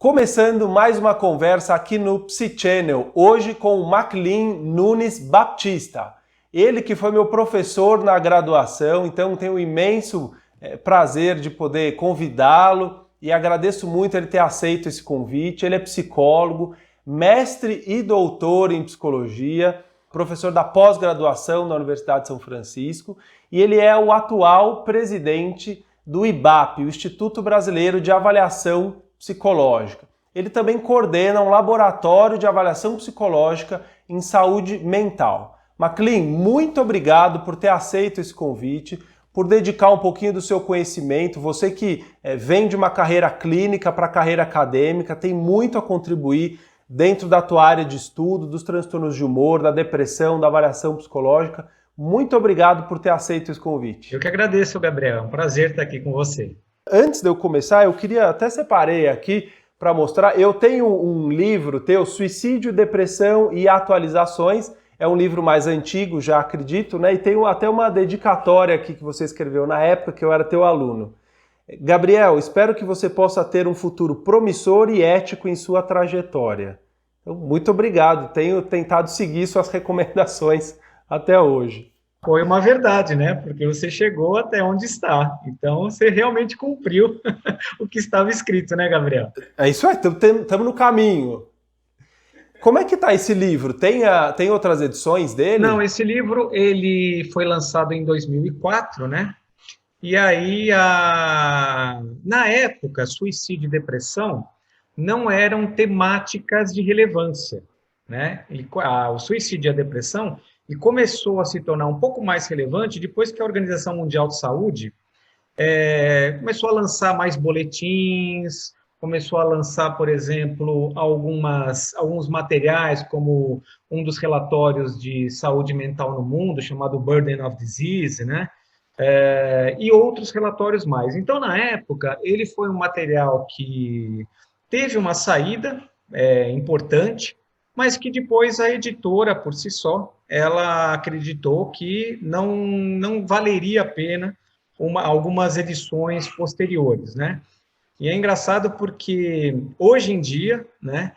Começando mais uma conversa aqui no Psi Channel, hoje com o Maclean Nunes Baptista. Ele que foi meu professor na graduação, então tenho um imenso prazer de poder convidá-lo e agradeço muito ele ter aceito esse convite. Ele é psicólogo, mestre e doutor em psicologia, professor da pós-graduação na Universidade de São Francisco e ele é o atual presidente do IBAP, o Instituto Brasileiro de Avaliação Psicológica. Ele também coordena um laboratório de avaliação psicológica em saúde mental. Maclean, muito obrigado por ter aceito esse convite, por dedicar um pouquinho do seu conhecimento. Você que vem de uma carreira clínica para a carreira acadêmica, tem muito a contribuir dentro da tua área de estudo, dos transtornos de humor, da depressão, da avaliação psicológica. Muito obrigado por ter aceito esse convite. Eu que agradeço, Gabriel. É um prazer estar aqui com você. Antes de eu começar, eu queria, até separei aqui para mostrar, eu tenho um livro teu, Suicídio, Depressão e Atualizações, é um livro mais antigo, já acredito, né? E tenho até uma dedicatória aqui que você escreveu na época que eu era teu aluno. Gabriel, espero que você possa ter um futuro promissor e ético em sua trajetória. Então, muito obrigado, tenho tentado seguir suas recomendações até hoje. Foi uma verdade, né? Porque você chegou até onde está. Então, você realmente cumpriu o que estava escrito, né, Gabriel? É isso aí, estamos no caminho. Como é que tá esse livro? Tem outras edições dele? Não, esse livro ele foi lançado em 2004, né? E aí, na época, suicídio e depressão não eram temáticas de relevância, né? O suicídio e a depressão e começou a se tornar um pouco mais relevante depois que a Organização Mundial de Saúde começou a lançar mais boletins, começou a lançar, por exemplo, alguns materiais, como um dos relatórios de saúde mental no mundo, chamado Burden of Disease, né? E outros relatórios mais. Então, na época, ele foi um material que teve uma saída importante, mas que depois a editora, por si só, ela acreditou que não valeria a pena algumas edições posteriores, né? E é engraçado porque, hoje em dia, né,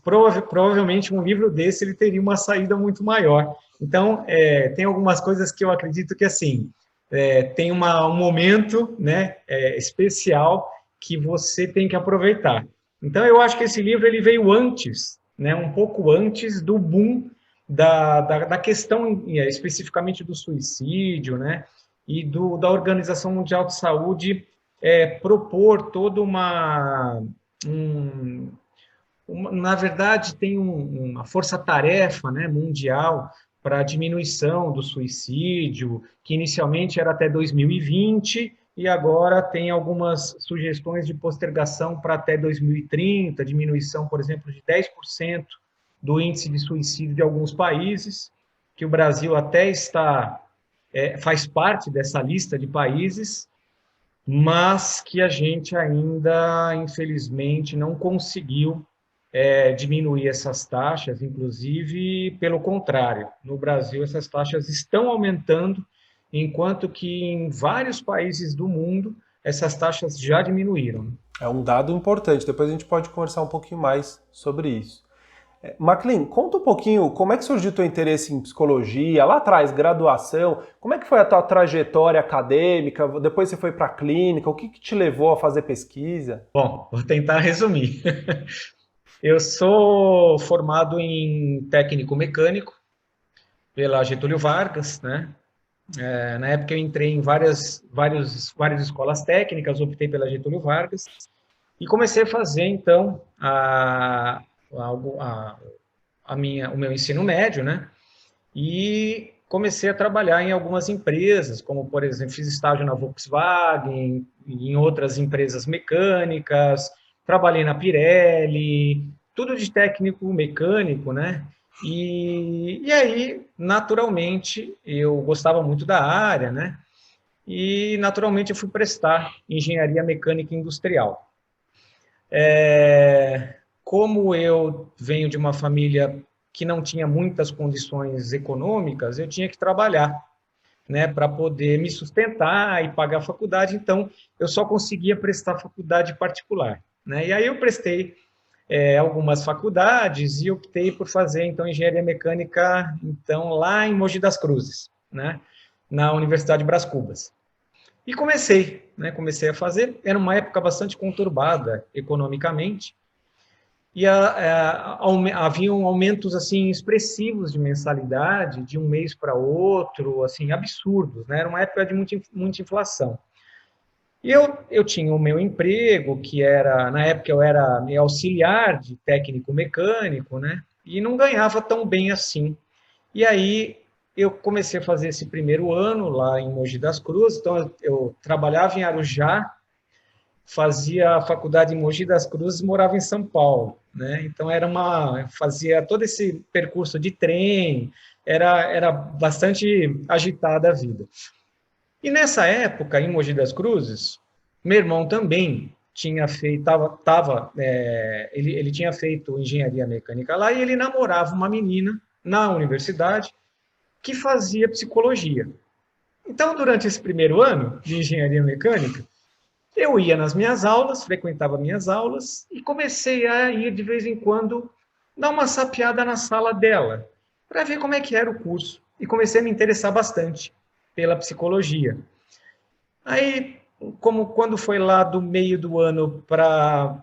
provavelmente um livro desse ele teria uma saída muito maior. Então, tem algumas coisas que eu acredito que, assim, tem um momento, né, especial que você tem que aproveitar. Então, eu acho que esse livro ele veio antes, né, um pouco antes do boom da questão, especificamente do suicídio, né, e da Organização Mundial de Saúde propor toda na verdade, tem uma força-tarefa, né, mundial para a diminuição do suicídio, que inicialmente era até 2020, e agora tem algumas sugestões de postergação para até 2030, diminuição, por exemplo, de 10% do índice de suicídio de alguns países, que o Brasil até faz parte dessa lista de países, mas que a gente ainda, infelizmente, não conseguiu diminuir essas taxas, inclusive, pelo contrário, no Brasil essas taxas estão aumentando, enquanto que em vários países do mundo essas taxas já diminuíram. É um dado importante, depois a gente pode conversar um pouquinho mais sobre isso. Maclean, conta um pouquinho como é que surgiu o teu interesse em psicologia, lá atrás, graduação, como é que foi a tua trajetória acadêmica, depois você foi para a clínica, o que te levou a fazer pesquisa? Bom, vou tentar resumir. Eu sou formado em técnico mecânico pela Getúlio Vargas, né? Na época eu entrei em várias escolas técnicas, optei pela Getúlio Vargas e comecei a fazer, então, o meu ensino médio, né? E comecei a trabalhar em algumas empresas, como, por exemplo, fiz estágio na Volkswagen, em outras empresas mecânicas, trabalhei na Pirelli, tudo de técnico mecânico, né? E aí, naturalmente, eu gostava muito da área, né? E, naturalmente, eu fui prestar engenharia mecânica industrial. Como eu venho de uma família que não tinha muitas condições econômicas, eu tinha que trabalhar, né, para poder me sustentar e pagar a faculdade, então eu só conseguia prestar faculdade particular. né? E aí eu prestei algumas faculdades e optei por fazer, então, engenharia mecânica, então, lá em Mogi das Cruzes, né? Na Universidade de Brás Cubas. E comecei, né? Comecei a fazer. Era uma época bastante conturbada economicamente, e haviam aumentos assim expressivos de mensalidade de um mês para outro, assim absurdos, né? Era uma época de muita inflação. E eu tinha o meu emprego, que era, na época eu era auxiliar de técnico mecânico, né? E não ganhava tão bem assim. E aí eu comecei a fazer esse primeiro ano lá em Mogi das Cruzes, então eu trabalhava em Arujá, fazia a faculdade em Mogi das Cruzes, morava em São Paulo, né? Então fazia todo esse percurso de trem, era bastante agitada a vida. E nessa época, em Mogi das Cruzes, meu irmão também tinha feito, ele tinha feito engenharia mecânica lá e ele namorava uma menina na universidade que fazia psicologia. Então, durante esse primeiro ano de engenharia mecânica, eu ia nas minhas aulas, frequentava minhas aulas e comecei a ir de vez em quando dar uma sapeada na sala dela para ver como é que era o curso. E comecei a me interessar bastante pela psicologia. Aí, quando foi lá do meio do ano para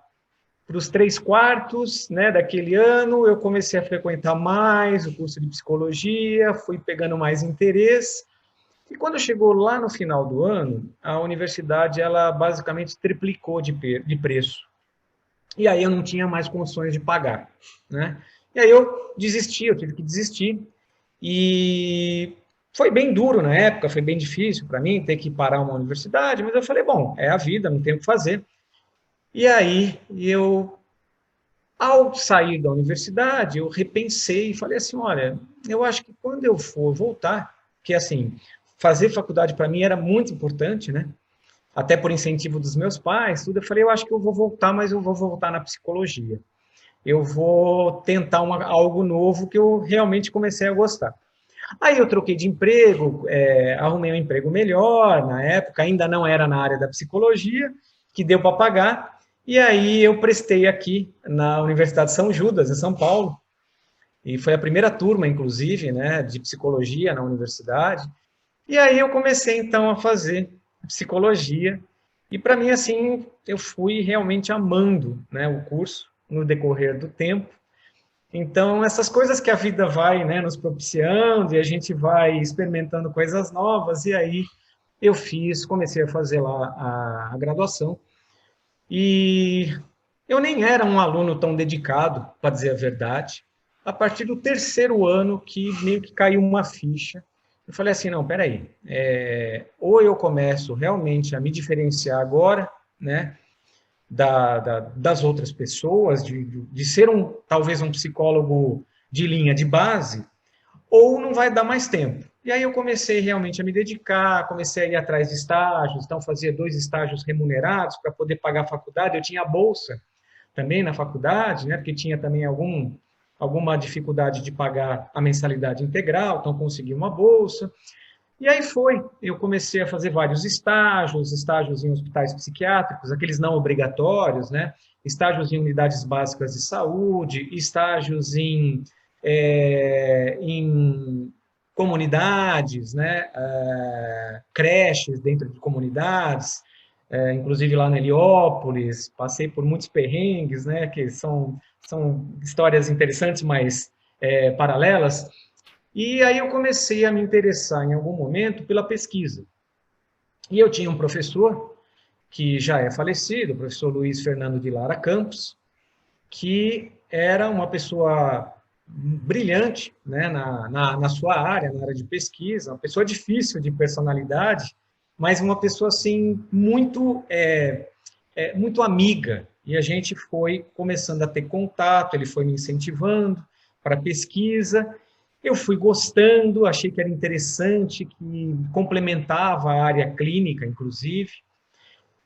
os 3/4, né, daquele ano, eu comecei a frequentar mais o curso de psicologia, fui pegando mais interesse. E quando chegou lá no final do ano, a universidade ela basicamente triplicou de preço. E aí eu não tinha mais condições de pagar, né? E aí eu desisti, eu tive que desistir. E foi bem duro na época, foi bem difícil para mim ter que parar uma universidade, mas eu falei, bom, é a vida, não tem o que fazer. E aí ao sair da universidade, eu repensei e falei assim, olha, eu acho que quando eu for voltar, que assim, fazer faculdade para mim era muito importante, né? Até por incentivo dos meus pais, tudo, eu falei, eu acho que eu vou voltar, mas eu vou voltar na psicologia. Eu vou tentar algo novo que eu realmente comecei a gostar. Aí eu troquei de emprego, arrumei um emprego melhor, na época ainda não era na área da psicologia, que deu para pagar, e aí eu prestei aqui na Universidade de São Judas, em São Paulo, e foi a primeira turma, inclusive, né, de psicologia na universidade, e aí eu comecei então a fazer psicologia, e para mim, assim, eu fui realmente amando, né, o curso no decorrer do tempo. Então, essas coisas que a vida vai, né, nos propiciando e a gente vai experimentando coisas novas, e aí eu comecei a fazer lá a graduação, e eu nem era um aluno tão dedicado, para dizer a verdade. A partir do terceiro ano que meio que caiu uma ficha, eu falei assim, não, peraí, ou eu começo realmente a me diferenciar agora, né, das outras pessoas, de ser talvez um psicólogo de linha de base, ou não vai dar mais tempo. E aí eu comecei realmente a me dedicar, comecei a ir atrás de estágios, então fazia 2 estágios remunerados para poder pagar a faculdade, eu tinha a bolsa também na faculdade, né, porque tinha também alguma dificuldade de pagar a mensalidade integral, então consegui uma bolsa. E aí eu comecei a fazer vários estágios em hospitais psiquiátricos, aqueles não obrigatórios, né? Estágios em unidades básicas de saúde, estágios em comunidades, né? Creches dentro de comunidades, inclusive lá na Heliópolis, passei por muitos perrengues, né? Que são histórias interessantes, mas paralelas. E aí eu comecei a me interessar em algum momento pela pesquisa. E eu tinha um professor, que já é falecido, o professor Luiz Fernando de Lara Campos, que era uma pessoa brilhante, né, na sua área, na área de pesquisa, uma pessoa difícil de personalidade, mas uma pessoa assim muito amiga. E a gente foi começando a ter contato, ele foi me incentivando para a pesquisa. Eu fui gostando, achei que era interessante, que complementava a área clínica, inclusive,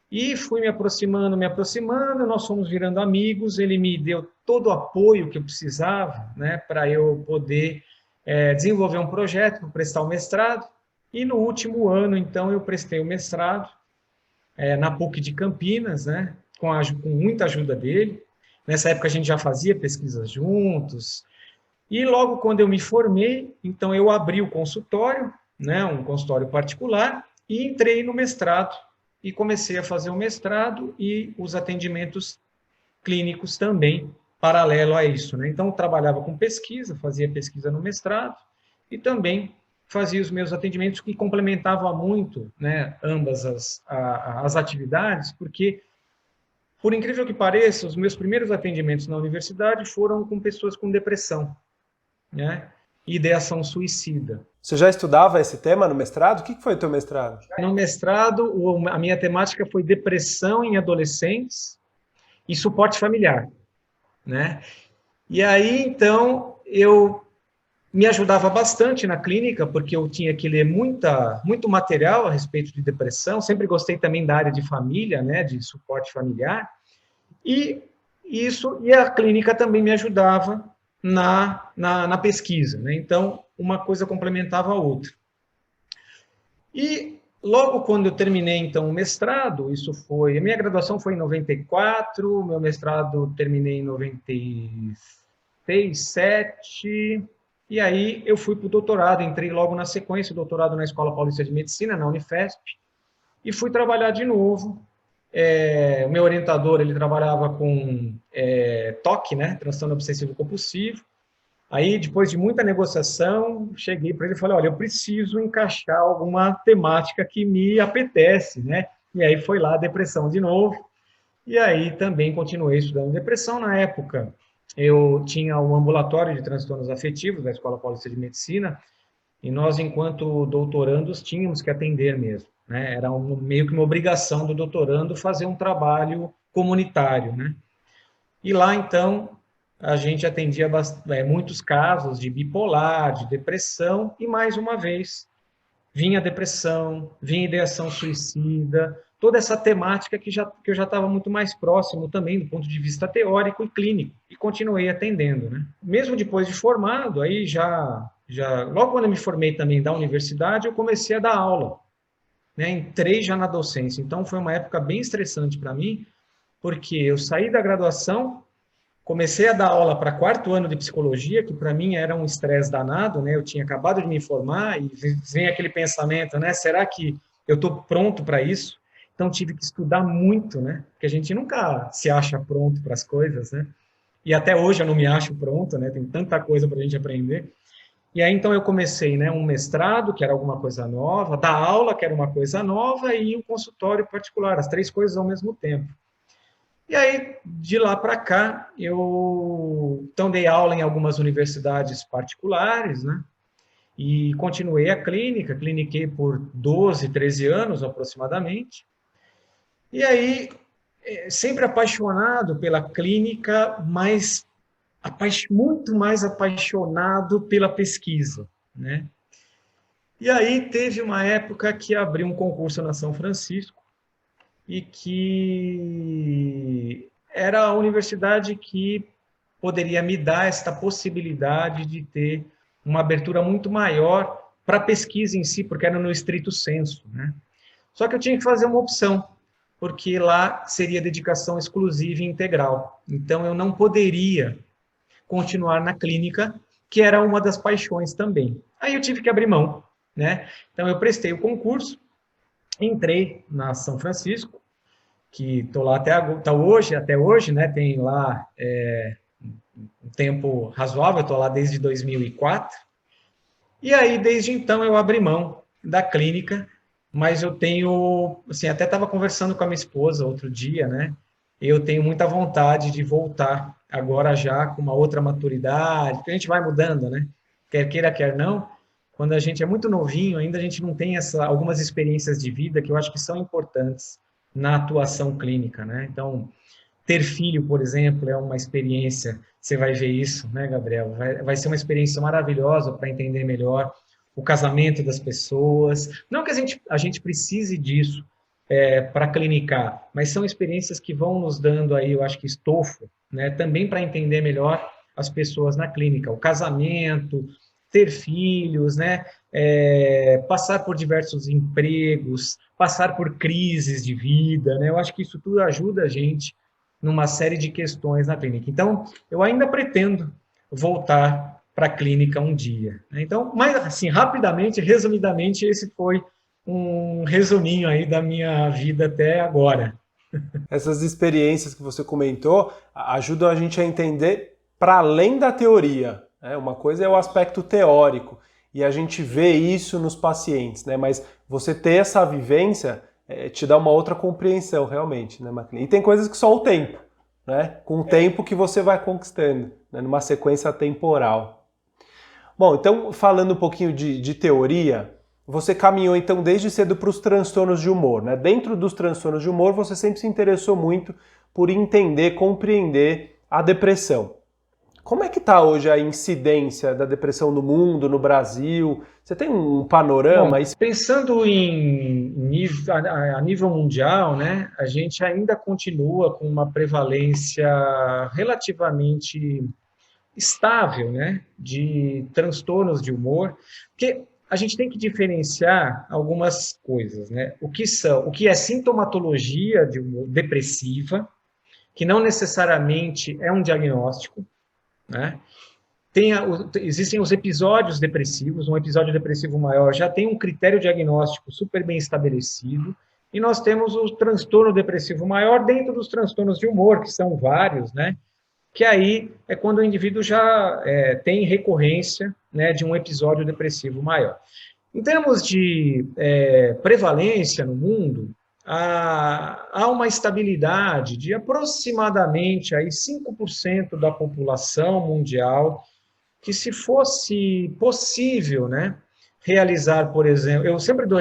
e fui me aproximando, nós fomos virando amigos, ele me deu todo o apoio que eu precisava, né, para eu poder desenvolver um projeto, para prestar o mestrado, e no último ano, então, eu prestei o mestrado na PUC de Campinas, né, com muita ajuda dele. Nessa época a gente já fazia pesquisas juntos. E logo quando eu me formei, então eu abri o consultório, né, um consultório particular, e entrei no mestrado. E comecei a fazer o mestrado e os atendimentos clínicos também, paralelo a isso, né? Então, eu trabalhava com pesquisa, fazia pesquisa no mestrado e também fazia os meus atendimentos, que complementavam muito, né, ambas as atividades, porque, por incrível que pareça, os meus primeiros atendimentos na universidade foram com pessoas com depressão, né, e ideação suicida. Você já estudava esse tema no mestrado? O que foi o teu mestrado? No mestrado, a minha temática foi depressão em adolescentes e suporte familiar, né? E aí, então, eu me ajudava bastante na clínica, porque eu tinha que ler muito material a respeito de depressão, sempre gostei também da área de família, né, de suporte familiar, e a clínica também me ajudava na pesquisa, né? Então, uma coisa complementava a outra. E logo quando eu terminei, então, o mestrado, a minha graduação foi em 94, o meu mestrado terminei em 96, 97, e aí eu fui para o doutorado, entrei logo na sequência, doutorado na Escola Paulista de Medicina, na Unifesp, e fui trabalhar de novo. O meu orientador, ele trabalhava com TOC, né, transtorno obsessivo compulsivo. Aí, depois de muita negociação, cheguei para ele e falei, olha, eu preciso encaixar alguma temática que me apetece, né? E aí foi lá a depressão de novo. E aí também continuei estudando depressão. Na época, eu tinha o ambulatório de transtornos afetivos da Escola Paulista de Medicina, e nós, enquanto doutorandos, tínhamos que atender mesmo, né? Era meio que uma obrigação do doutorando fazer um trabalho comunitário, né? E lá, então, a gente atendia muitos casos de bipolar, de depressão, e mais uma vez, vinha a depressão, vinha a ideação suicida, toda essa temática que eu já estava muito mais próximo também, do ponto de vista teórico e clínico, e continuei atendendo, né? Mesmo depois de formado, aí logo quando eu me formei também da universidade, eu comecei a dar aula, né? Entrei já na docência, então foi uma época bem estressante para mim, porque eu saí da graduação, comecei a dar aula para 4º ano de psicologia, que para mim era um estresse danado, né? Eu tinha acabado de me formar e vem aquele pensamento, né? Será que eu estou pronto para isso? Então tive que estudar muito, né? Porque a gente nunca se acha pronto para as coisas, né? E até hoje eu não me acho pronto, né? Tem tanta coisa para a gente aprender. E aí então eu comecei, né? Um mestrado, que era alguma coisa nova, dar aula, que era uma coisa nova, e um consultório particular, as 3 coisas ao mesmo tempo. E aí, de lá para cá, eu então dei aula em algumas universidades particulares, né? E continuei a clínica, cliniquei por 12, 13 anos aproximadamente. E aí, sempre apaixonado pela clínica, mas muito mais apaixonado pela pesquisa, né? E aí teve uma época que abri um concurso na São Francisco, e que era a universidade que poderia me dar esta possibilidade de ter uma abertura muito maior para a pesquisa em si, porque era no estrito sensu, né? Só que eu tinha que fazer uma opção, porque lá seria dedicação exclusiva e integral. Então, eu não poderia continuar na clínica, que era uma das paixões também. Aí eu tive que abrir mão, né? Então, eu prestei o concurso, entrei na São Francisco, que estou lá até hoje, né? Tem lá um tempo razoável, estou lá desde 2004. E aí, desde então, eu abri mão da clínica, mas eu tenho, assim, até estava conversando com a minha esposa outro dia, né? Eu tenho muita vontade de voltar agora já com uma outra maturidade, porque a gente vai mudando, né? Quer queira, quer não. Quando a gente é muito novinho, ainda a gente não tem algumas experiências de vida que eu acho que são importantes na atuação clínica, né? Então, ter filho, por exemplo, é uma experiência, você vai ver isso, né, Gabriel? Vai ser uma experiência maravilhosa para entender melhor o casamento das pessoas. Não que a gente precise disso para clinicar, mas são experiências que vão nos dando aí, eu acho que estofo, né? Também para entender melhor as pessoas na clínica. O casamento, ter filhos, né? Passar por diversos empregos, passar por crises de vida, né? Eu acho que isso tudo ajuda a gente numa série de questões na clínica. Então, eu ainda pretendo voltar para a clínica um dia, né? Então, mas assim, rapidamente, resumidamente, esse foi um resuminho aí da minha vida até agora. Essas experiências que você comentou ajudam a gente a entender para além da teoria, né? Uma coisa é o aspecto teórico e a gente vê isso nos pacientes, né? Mas você ter essa vivência te dá uma outra compreensão realmente, né, Maclean? E tem coisas que só o tempo, né? Com o tempo que você vai conquistando, né? Numa sequência temporal. Bom, então falando um pouquinho de teoria, você caminhou então desde cedo para os transtornos de humor, né? Dentro dos transtornos de humor, você sempre se interessou muito por entender, compreender a depressão. Como é que está hoje a incidência da depressão no mundo, no Brasil? Você tem um panorama? Bom, pensando a nível mundial, né, a gente ainda continua com uma prevalência relativamente estável, né, de transtornos de humor, porque a gente tem que diferenciar algumas coisas, né? O que é sintomatologia de humor depressiva, que não necessariamente é um diagnóstico, né? Existem os episódios depressivos, um episódio depressivo maior já tem um critério diagnóstico super bem estabelecido, e nós temos o transtorno depressivo maior dentro dos transtornos de humor, que são vários, né? Que aí é quando o indivíduo já tem recorrência, né, de um episódio depressivo maior. Em termos de prevalência no mundo, há uma estabilidade de aproximadamente aí 5% da população mundial que, se fosse possível, né, realizar, por exemplo, eu sempre dou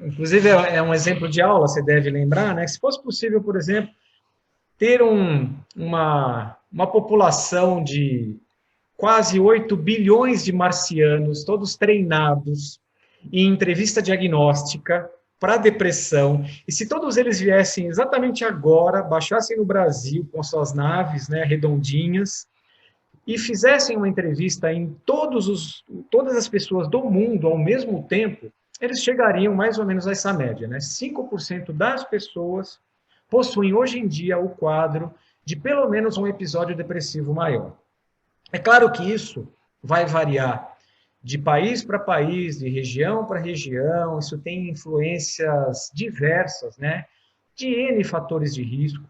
inclusive é um exemplo de aula, você deve lembrar, né, se fosse possível, por exemplo, ter uma população de quase 8 bilhões de marcianos, todos treinados em entrevista diagnóstica para depressão, e se todos eles viessem exatamente agora, baixassem no Brasil com suas naves, né, redondinhas, e fizessem uma entrevista em todas as pessoas do mundo ao mesmo tempo, eles chegariam mais ou menos a essa média, né? 5% das pessoas possuem hoje em dia o quadro de pelo menos um episódio depressivo maior. É claro que isso vai variar de país para país, de região para região, isso tem influências diversas, né? De N fatores de risco.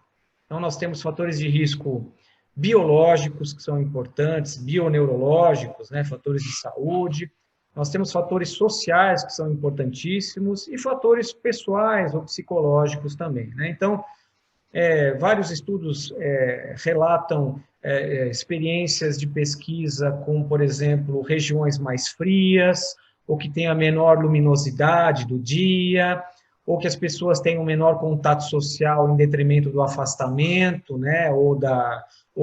Então, nós temos fatores de risco biológicos, que são importantes, bioneurológicos, né, fatores de saúde. Nós temos fatores sociais, que são importantíssimos, e fatores pessoais ou psicológicos também, né? Então, vários estudos relatam experiências de pesquisa com, por exemplo, regiões mais frias, ou que têm a menor luminosidade do dia, ou que as pessoas têm um menor contato social em detrimento do afastamento, né, ou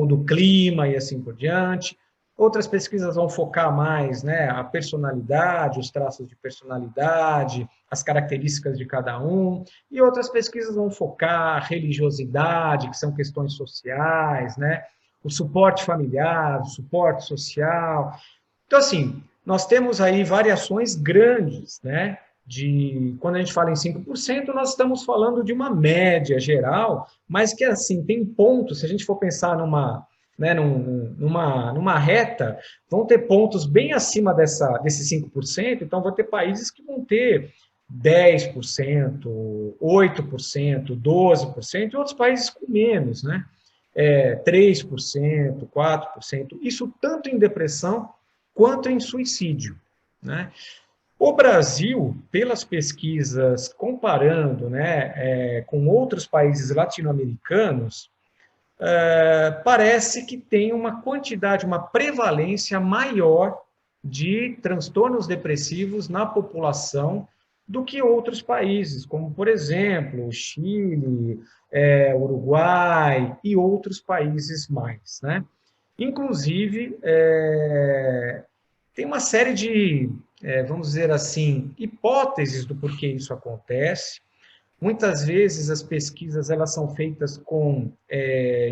do clima e assim por diante. Outras pesquisas vão focar mais, né, a personalidade, os traços de personalidade, as características de cada um, e outras pesquisas vão focar a religiosidade, que são questões sociais, né, o suporte familiar, o suporte social. Então, assim, nós temos aí variações grandes, né, quando a gente fala em 5%, nós estamos falando de uma média geral, mas que, assim, tem pontos, se a gente for pensar numa reta, vão ter pontos bem acima desses 5%, então vai ter países que vão ter 10%, 8%, 12%, e outros países com menos, né? 3%, 4%, isso tanto em depressão quanto em suicídio, né? O Brasil, pelas pesquisas comparando, né, com outros países latino-americanos, parece que tem uma quantidade, uma prevalência maior de transtornos depressivos na população do que outros países, como, por exemplo, o Chile, Uruguai e outros países mais, né? Inclusive, tem uma série de, vamos dizer assim, hipóteses do porquê isso acontece. Muitas vezes as pesquisas elas são feitas com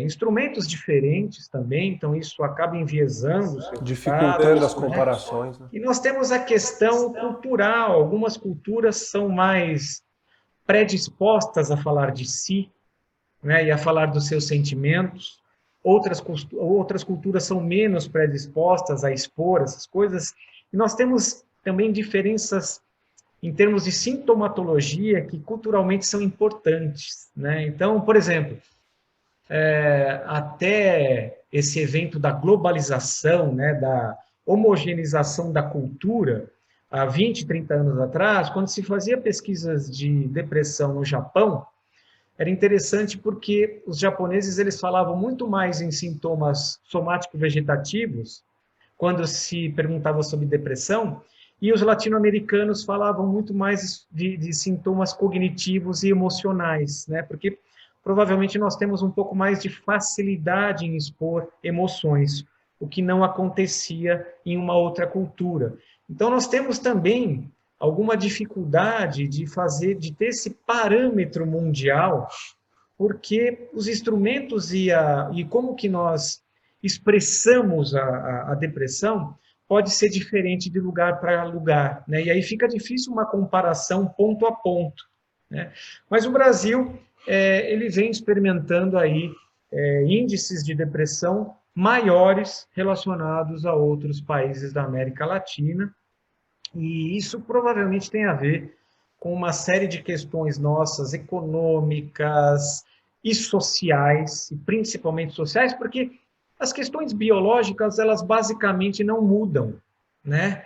instrumentos diferentes também, então isso acaba enviesando os Dificultando as resultados, né? comparações, né? E nós temos a questão cultural. Algumas culturas são mais predispostas a falar de si, né, e a falar dos seus sentimentos. Outras culturas são menos predispostas a expor essas coisas. E nós temos também diferenças em termos de sintomatologia que culturalmente são importantes, né? Então, por exemplo, até esse evento da globalização, né, da homogeneização da cultura, há 20, 30 anos atrás, quando se fazia pesquisas de depressão no Japão, era interessante porque os japoneses eles falavam muito mais em sintomas somático-vegetativos, quando se perguntava sobre depressão, e os latino-americanos falavam muito mais de sintomas cognitivos e emocionais, né? Porque provavelmente nós temos um pouco mais de facilidade em expor emoções, o que não acontecia em uma outra cultura. Então nós temos também alguma dificuldade de ter esse parâmetro mundial, porque os instrumentos e como que nós expressamos a depressão pode ser diferente de lugar para lugar, né? E aí fica difícil uma comparação ponto a ponto, né? Mas o Brasil, ele vem experimentando aí índices de depressão maiores relacionados a outros países da América Latina, e isso provavelmente tem a ver com uma série de questões nossas, econômicas e sociais, e principalmente sociais, porque as questões biológicas, elas basicamente não mudam, né?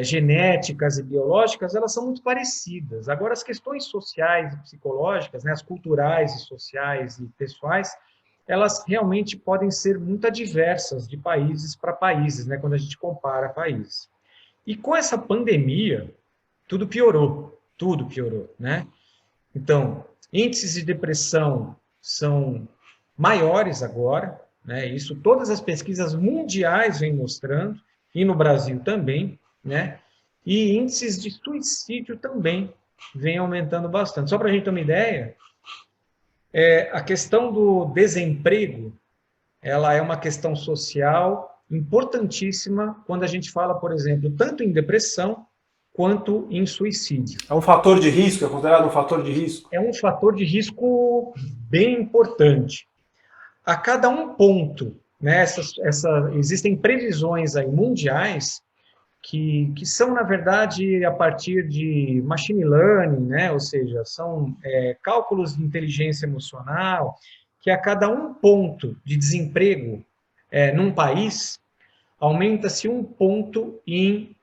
Genéticas e biológicas, elas são muito parecidas. Agora, as questões sociais e psicológicas, né, as culturais e sociais e pessoais, elas realmente podem ser muito adversas de países para países, né, quando a gente compara países. E com essa pandemia, tudo piorou, né? Então, índices de depressão são maiores agora, né? Isso todas as pesquisas mundiais vêm mostrando, e no Brasil também, né? E índices de suicídio também vêm aumentando bastante. Só para a gente ter uma ideia, a questão do desemprego, ela é uma questão social importantíssima quando a gente fala, por exemplo, tanto em depressão quanto em suicídio. É um fator de risco? É considerado um fator de risco? É um fator de risco bem importante. A cada um ponto, né, existem previsões aí mundiais que são, na verdade, a partir de machine learning, né, ou seja, são cálculos de inteligência emocional, que a cada um ponto de desemprego num país, aumenta-se um ponto em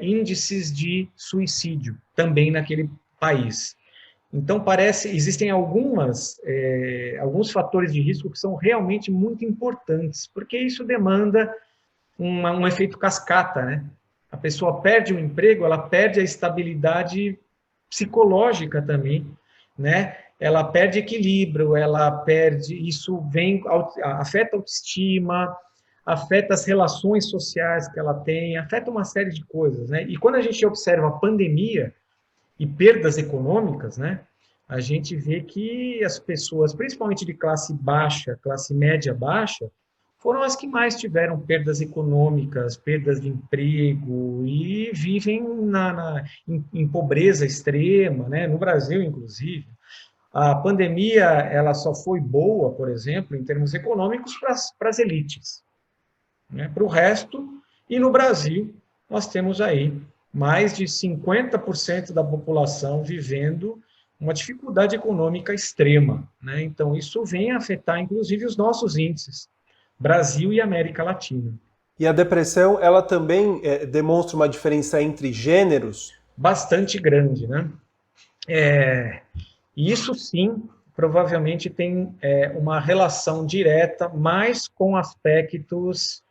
índices de suicídio, também naquele país. Então, existem alguns fatores de risco que são realmente muito importantes, porque isso demanda um efeito cascata, né? A pessoa perde o emprego, ela perde a estabilidade psicológica também, né? Ela perde equilíbrio, afeta a autoestima, afeta as relações sociais que ela tem, afeta uma série de coisas, né? E quando a gente observa a pandemia e perdas econômicas, né? A gente vê que as pessoas, principalmente de classe baixa, classe média baixa, foram as que mais tiveram perdas econômicas, perdas de emprego e vivem em pobreza extrema, né? No Brasil, inclusive. A pandemia ela só foi boa, por exemplo, em termos econômicos para as elites, né? Para o resto, e no Brasil, nós temos aí mais de 50% da população vivendo uma dificuldade econômica extrema, né? Então, isso vem a afetar, inclusive, os nossos índices, Brasil e América Latina. E a depressão, ela também demonstra uma diferença entre gêneros? Bastante grande, né? Isso sim, provavelmente tem uma relação direta mais com aspectos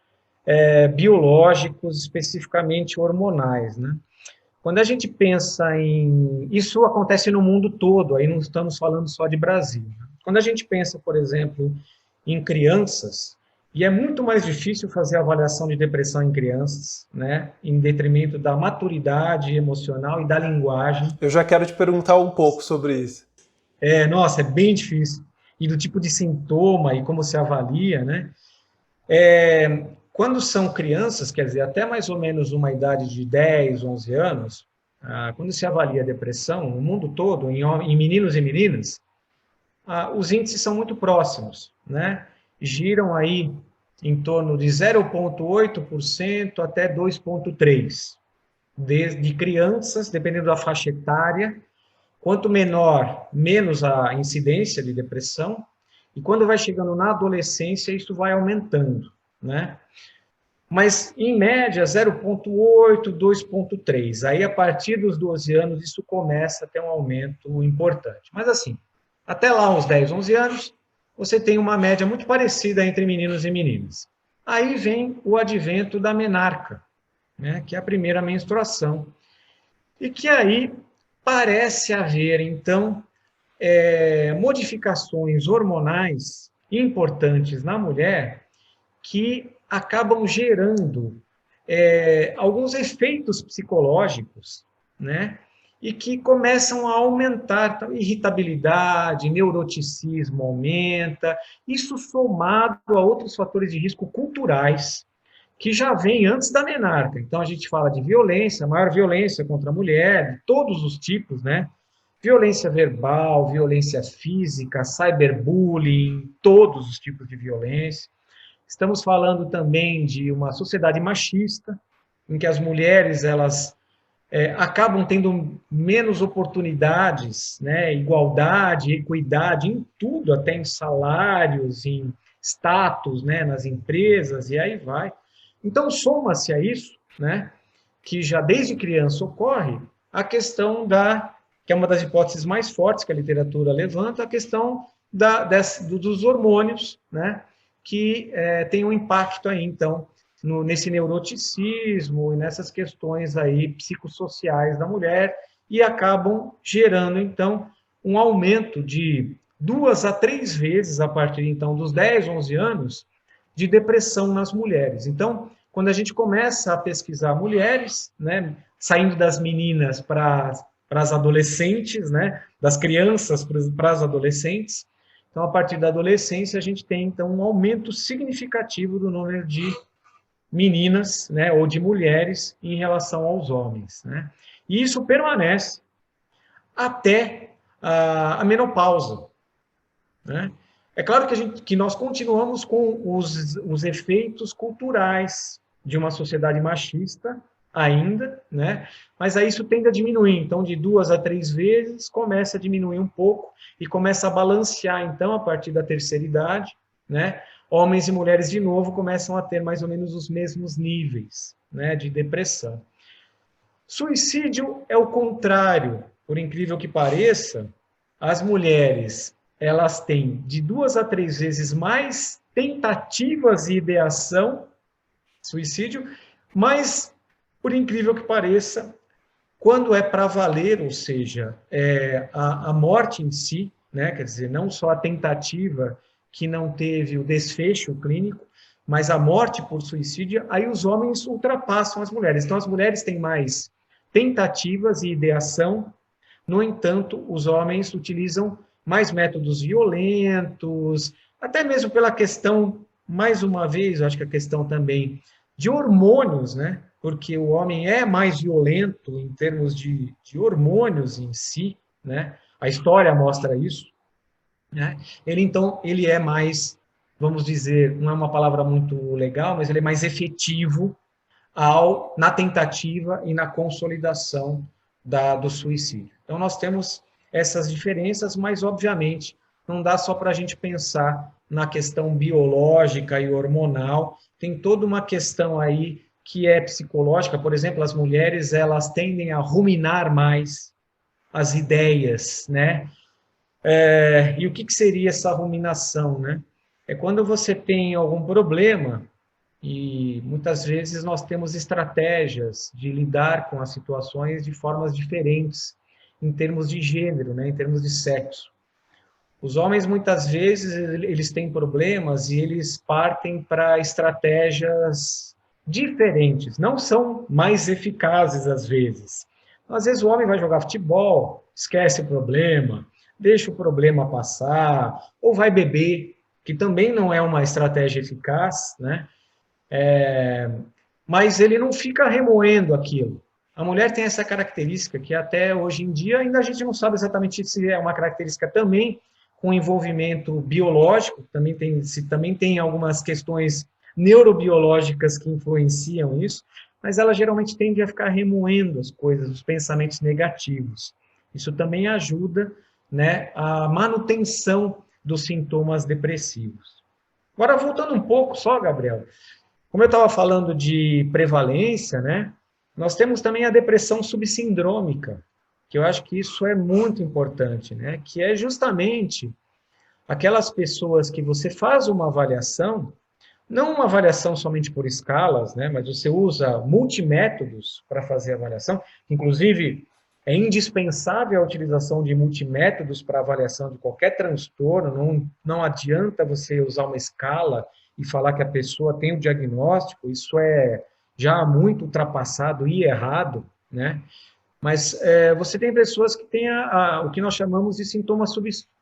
biológicos, especificamente hormonais, né? Quando a gente pensa isso acontece no mundo todo, aí não estamos falando só de Brasil, né? Quando a gente pensa, por exemplo, em crianças, E é muito mais difícil fazer avaliação de depressão em crianças, né? Em detrimento da maturidade emocional e da linguagem. Eu já quero te perguntar um pouco sobre isso. Nossa, é bem difícil. E do tipo de sintoma e como se avalia, né? Quando são crianças, quer dizer, até mais ou menos uma idade de 10, 11 anos, quando se avalia a depressão no mundo todo, em meninos e meninas, os índices são muito próximos, né? Giram aí em torno de 0,8% até 2,3% de crianças, dependendo da faixa etária. Quanto menor, menos a incidência de depressão. E quando vai chegando na adolescência, isso vai aumentando, né? Mas, em média, 0,8, 2,3. Aí, a partir dos 12 anos, isso começa a ter um aumento importante. Mas, assim, até lá, uns 10, 11 anos, você tem uma média muito parecida entre meninos e meninas. Aí vem o advento da menarca, né, que é a primeira menstruação. E que aí parece haver, então, modificações hormonais importantes na mulher que acabam gerando alguns efeitos psicológicos, né? E que começam a aumentar, então, irritabilidade, neuroticismo aumenta, isso somado a outros fatores de risco culturais, que já vem antes da menarca. Então, a gente fala de violência, maior violência contra a mulher, de todos os tipos, né? Violência verbal, violência física, cyberbullying, todos os tipos de violência. Estamos falando também de uma sociedade machista, em que as mulheres elas acabam tendo menos oportunidades, né, igualdade, equidade em tudo, até em salários, em status, né, nas empresas, e aí vai. Então, soma-se a isso, né, que já desde criança ocorre, a questão que é uma das hipóteses mais fortes que a literatura levanta, a questão dos hormônios, né, que tem um impacto aí, então, nesse neuroticismo e nessas questões aí psicossociais da mulher e acabam gerando, então, um aumento de 2 a 3 vezes a partir, então, dos 10, 11 anos de depressão nas mulheres. Então, quando a gente começa a pesquisar mulheres, né, saindo das meninas para as adolescentes, né, das crianças para as adolescentes, então, a partir da adolescência, a gente tem, então, um aumento significativo do número de meninas, né, ou de mulheres em relação aos homens, né? E isso permanece até a menopausa, né? É claro que nós continuamos com os efeitos culturais de uma sociedade machista ainda, né? Mas aí isso tende a diminuir. Então, de 2 a 3 vezes, começa a diminuir um pouco e começa a balancear, então, a partir da terceira idade, né? Homens e mulheres, de novo, começam a ter mais ou menos os mesmos níveis, né, de depressão. Suicídio é o contrário. Por incrível que pareça, as mulheres elas têm de 2 a 3 vezes mais tentativas de ideação, suicídio, mas, por incrível que pareça, quando é para valer, ou seja, a morte em si, né, quer dizer, não só a tentativa que não teve o desfecho clínico, mas a morte por suicídio, aí os homens ultrapassam as mulheres. Então, as mulheres têm mais tentativas e ideação, no entanto, os homens utilizam mais métodos violentos, até mesmo pela questão, mais uma vez, eu acho que a questão também de hormônios, né? Porque o homem é mais violento em termos de hormônios em si, né? A história mostra isso, né? Então, ele é mais, vamos dizer, não é uma palavra muito legal, mas ele é mais efetivo na tentativa e na consolidação do suicídio. Então, nós temos essas diferenças, mas, obviamente, não dá só para a gente pensar na questão biológica e hormonal, tem toda uma questão aí que é psicológica. Por exemplo, as mulheres, elas tendem a ruminar mais as ideias, né? E o que seria essa ruminação, né? É quando você tem algum problema, e muitas vezes nós temos estratégias de lidar com as situações de formas diferentes, em termos de gênero, né, em termos de sexo. Os homens, muitas vezes, eles têm problemas e eles partem para estratégias diferentes, não são mais eficazes às vezes. Às vezes o homem vai jogar futebol, esquece o problema, deixa o problema passar, ou vai beber, que também não é uma estratégia eficaz, né? Mas ele não fica remoendo aquilo. A mulher tem essa característica que até hoje em dia ainda a gente não sabe exatamente se é uma característica também com envolvimento biológico, também tem algumas questões neurobiológicas que influenciam isso, mas ela geralmente tende a ficar remoendo as coisas, os pensamentos negativos. Isso também ajuda, né, a manutenção dos sintomas depressivos. Agora, voltando um pouco só, Gabriel, como eu estava falando de prevalência, né, nós temos também a depressão subsindrômica, que eu acho que isso é muito importante, né, que é justamente aquelas pessoas que você faz uma avaliação, não uma avaliação somente por escalas, né, mas você usa multimétodos para fazer a avaliação, inclusive é indispensável a utilização de multimétodos para avaliação de qualquer transtorno, não adianta você usar uma escala e falar que a pessoa tem o diagnóstico, isso é já muito ultrapassado e errado, né? Mas você tem pessoas que têm o que nós chamamos de sintomas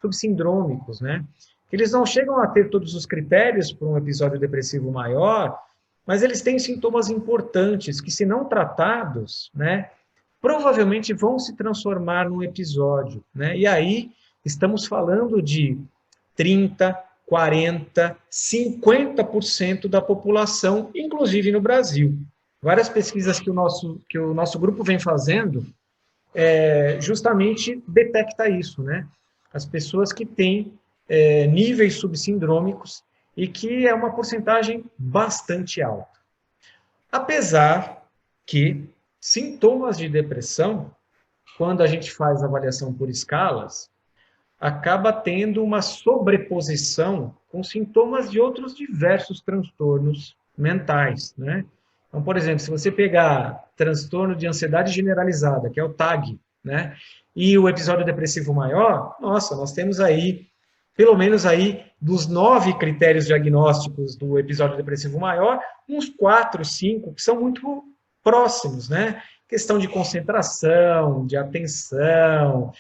subsindrômicos, né? Eles não chegam a ter todos os critérios para um episódio depressivo maior, mas eles têm sintomas importantes que, se não tratados, né, provavelmente vão se transformar num episódio, né? E aí estamos falando de 30, 40, 50% da população, inclusive no Brasil. Várias pesquisas que o nosso grupo vem fazendo justamente detecta isso, né? As pessoas que têm níveis subsindrômicos e que é uma porcentagem bastante alta. Apesar que sintomas de depressão, quando a gente faz avaliação por escalas, acaba tendo uma sobreposição com sintomas de outros diversos transtornos mentais, né? Então, por exemplo, se você pegar transtorno de ansiedade generalizada, que é o TAG, né? E o episódio depressivo maior, nossa, nós temos aí, pelo menos aí, dos 9 critérios diagnósticos do episódio depressivo maior, uns 4, 5, que são muito próximos, né? Questão de concentração, de atenção,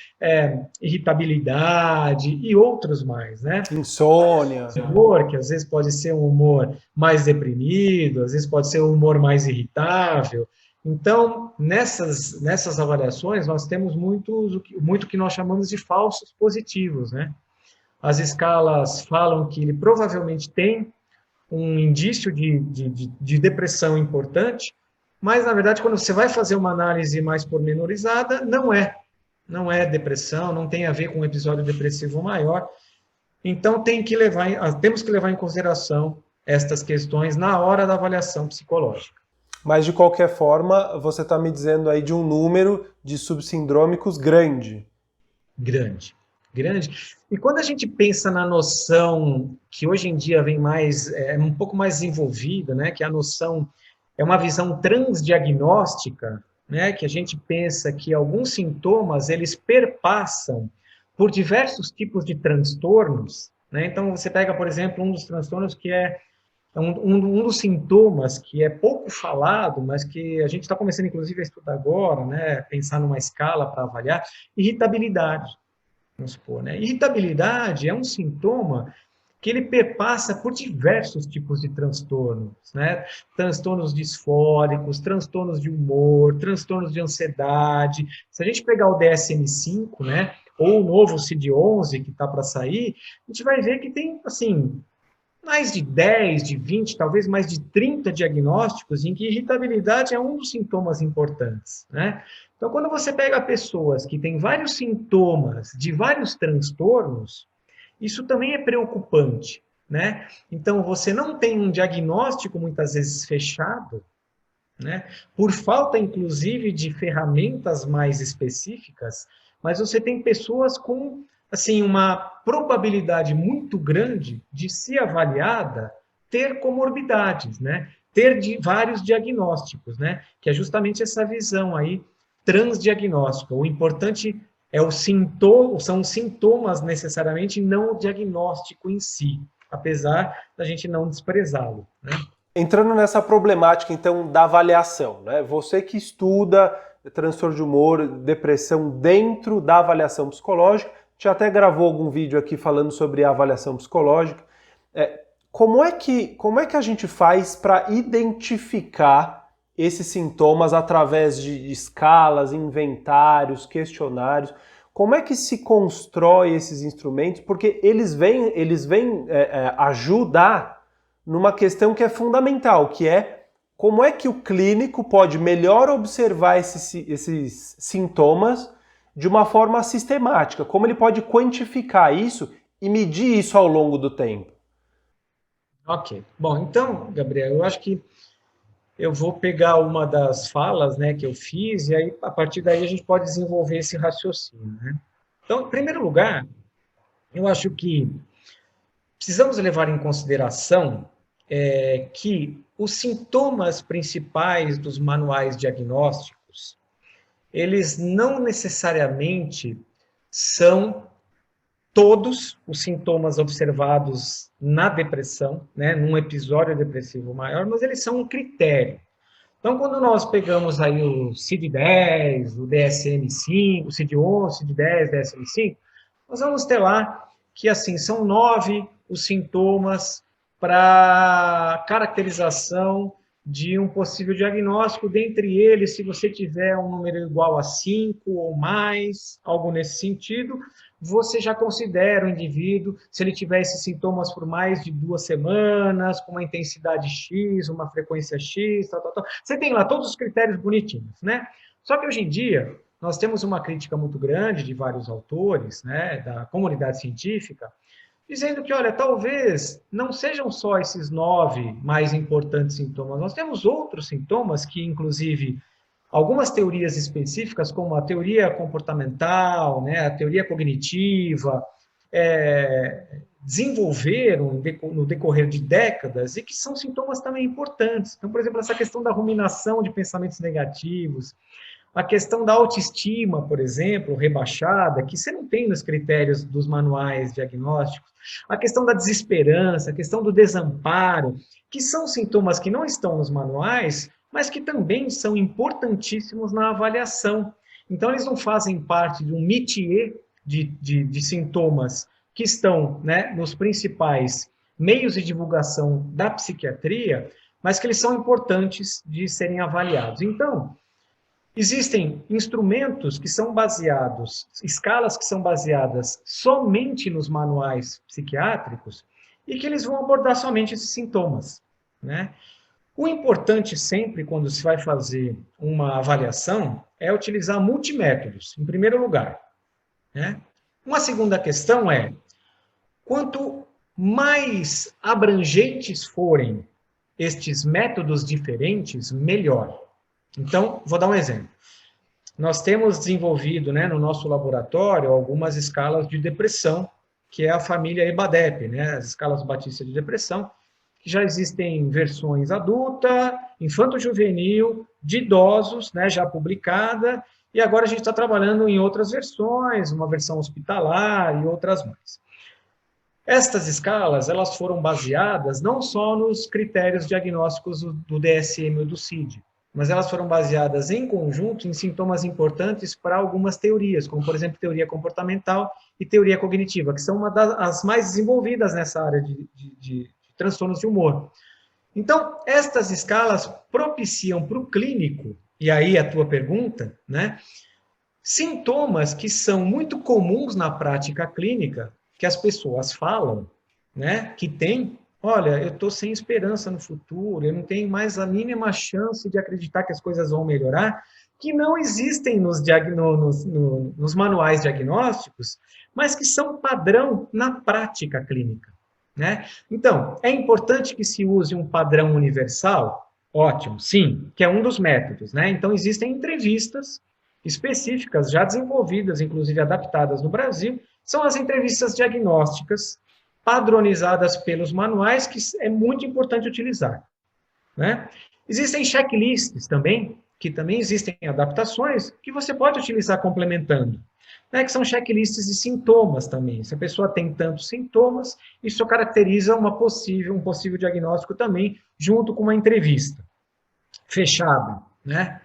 irritabilidade e outros mais, né? Insônia. Humor, que às vezes pode ser um humor mais deprimido, às vezes pode ser um humor mais irritável. Então, nessas avaliações, nós temos muito que nós chamamos de falsos positivos, né? As escalas falam que ele provavelmente tem um indício de depressão importante, mas, na verdade, quando você vai fazer uma análise mais pormenorizada, não é depressão, não tem a ver com um episódio depressivo maior. Então, temos que levar em consideração estas questões na hora da avaliação psicológica. Mas, de qualquer forma, você está me dizendo aí de um número de subsindrômicos grande. Grande. E quando a gente pensa na noção que hoje em dia vem um pouco mais desenvolvida, né, que a noção é uma visão transdiagnóstica, né, que a gente pensa que alguns sintomas, eles perpassam por diversos tipos de transtornos, né? Então, você pega, por exemplo, um dos transtornos que é um dos sintomas que é pouco falado, mas que a gente está começando, inclusive, a estudar agora, né, pensar numa escala para avaliar, irritabilidade, vamos supor, né? Irritabilidade é um sintoma que ele perpassa por diversos tipos de transtornos, né? Transtornos disfóricos, transtornos de humor, transtornos de ansiedade. Se a gente pegar o DSM-5, né, ou o novo CID-11 que está para sair, a gente vai ver que tem, assim, mais de 10, de 20, talvez mais de 30 diagnósticos em que irritabilidade é um dos sintomas importantes, né? Então, quando você pega pessoas que têm vários sintomas de vários transtornos, isso também é preocupante, né? Então, você não tem um diagnóstico, muitas vezes, fechado, né? Por falta, inclusive, de ferramentas mais específicas, mas você tem pessoas com, assim, uma probabilidade muito grande de, se avaliada, ter comorbidades, né? Ter vários diagnósticos, né? Que é justamente essa visão aí transdiagnóstica. O importante são os sintomas necessariamente, não o diagnóstico em si, apesar da gente não desprezá-lo, né? Entrando nessa problemática, então, da avaliação, né? Você que estuda transtorno de humor, depressão dentro da avaliação psicológica, já até gravou algum vídeo aqui falando sobre a avaliação psicológica. Como é que a gente faz para identificar esses sintomas através de escalas, inventários, questionários? Como é que se constrói esses instrumentos? Porque eles vêm ajudar numa questão que é fundamental, que é como é que o clínico pode melhor observar esses sintomas de uma forma sistemática, como ele pode quantificar isso e medir isso ao longo do tempo. Ok. Bom, então, Gabriel, eu acho que eu vou pegar uma das falas, né, que eu fiz, e aí, a partir daí, a gente pode desenvolver esse raciocínio, né? Então, em primeiro lugar, eu acho que precisamos levar em consideração que os sintomas principais dos manuais diagnósticos, eles não necessariamente são todos os sintomas observados na depressão, né, num episódio depressivo maior, mas eles são um critério. Então, quando nós pegamos aí o CID-10, o DSM-5, o CID-11, CID-10, DSM-5, nós vamos ter lá que, assim, são 9 os sintomas para caracterização de um possível diagnóstico. Dentre eles, se você tiver um número igual a 5 ou mais, algo nesse sentido, você já considera o indivíduo, se ele tiver esses sintomas por mais de 2 semanas, com uma intensidade X, uma frequência X, tal, tal, tal. Você tem lá todos os critérios bonitinhos, né? Só que hoje em dia, nós temos uma crítica muito grande de vários autores, né, da comunidade científica, dizendo que, olha, talvez não sejam só esses 9 mais importantes sintomas, nós temos outros sintomas que, inclusive, algumas teorias específicas, como a teoria comportamental, né, a teoria cognitiva, desenvolveram no decorrer de décadas e que são sintomas também importantes. Então, por exemplo, essa questão da ruminação de pensamentos negativos, a questão da autoestima, por exemplo, rebaixada, que você não tem nos critérios dos manuais diagnósticos, a questão da desesperança, a questão do desamparo, que são sintomas que não estão nos manuais, mas que também são importantíssimos na avaliação. Então, eles não fazem parte de um métier de sintomas que estão, né, nos principais meios de divulgação da psiquiatria, mas que eles são importantes de serem avaliados. Então, existem instrumentos que são baseados, escalas que são baseadas somente nos manuais psiquiátricos e que eles vão abordar somente esses sintomas, né? O importante sempre, quando se vai fazer uma avaliação, é utilizar multimétodos, em primeiro lugar, né? Uma segunda questão é, quanto mais abrangentes forem estes métodos diferentes, melhor. Então, vou dar um exemplo. Nós temos desenvolvido, né, no nosso laboratório algumas escalas de depressão, que é a família EBADEP, né, as escalas Batista de depressão, que já existem versões adulta, infanto-juvenil, de idosos, né, já publicada, e agora a gente está trabalhando em outras versões, uma versão hospitalar e outras mais. Estas escalas, elas foram baseadas não só nos critérios diagnósticos do DSM ou do CID, mas elas foram baseadas em conjunto em sintomas importantes para algumas teorias, como, por exemplo, teoria comportamental e teoria cognitiva, que são uma das mais desenvolvidas nessa área de transtornos de humor. Então, estas escalas propiciam para o clínico, e aí a tua pergunta, né, sintomas que são muito comuns na prática clínica, que as pessoas falam, né, que tem, olha, eu estou sem esperança no futuro, eu não tenho mais a mínima chance de acreditar que as coisas vão melhorar, que não existem nos manuais diagnósticos, mas que são padrão na prática clínica, né? Então, é importante que se use um padrão universal? Ótimo, sim, que é um dos métodos, né? Então, existem entrevistas específicas, já desenvolvidas, inclusive adaptadas no Brasil, são as entrevistas diagnósticas, padronizadas pelos manuais, que é muito importante utilizar, né? Existem checklists também, que também existem adaptações, que você pode utilizar complementando. né, que são checklists de sintomas também. Se a pessoa tem tantos sintomas, isso caracteriza um possível diagnóstico também, junto com uma entrevista fechada, né?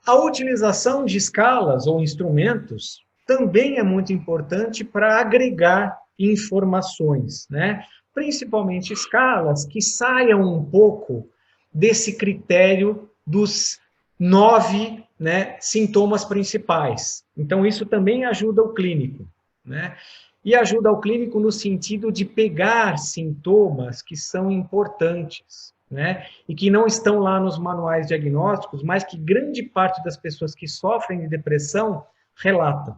A utilização de escalas ou instrumentos também é muito importante para agregar informações, né? Principalmente escalas que saiam um pouco desse critério dos 9, né, sintomas principais. Então, isso também ajuda o clínico, né? E ajuda o clínico no sentido de pegar sintomas que são importantes, né? E que não estão lá nos manuais diagnósticos, mas que grande parte das pessoas que sofrem de depressão relatam,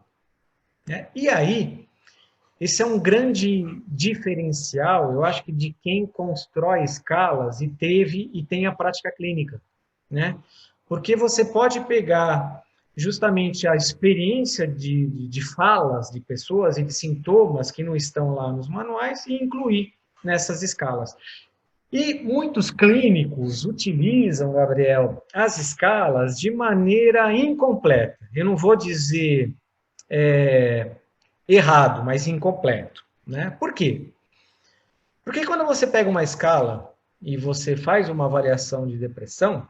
né? E aí, esse é um grande diferencial, eu acho que de quem constrói escalas e teve e tem a prática clínica, né? Porque você pode pegar justamente a experiência de falas de pessoas e de sintomas que não estão lá nos manuais e incluir nessas escalas. E muitos clínicos utilizam, Gabriel, as escalas de maneira incompleta. Eu não vou dizer errado, mas incompleto, né? Por quê? Porque quando você pega uma escala e você faz uma avaliação de depressão,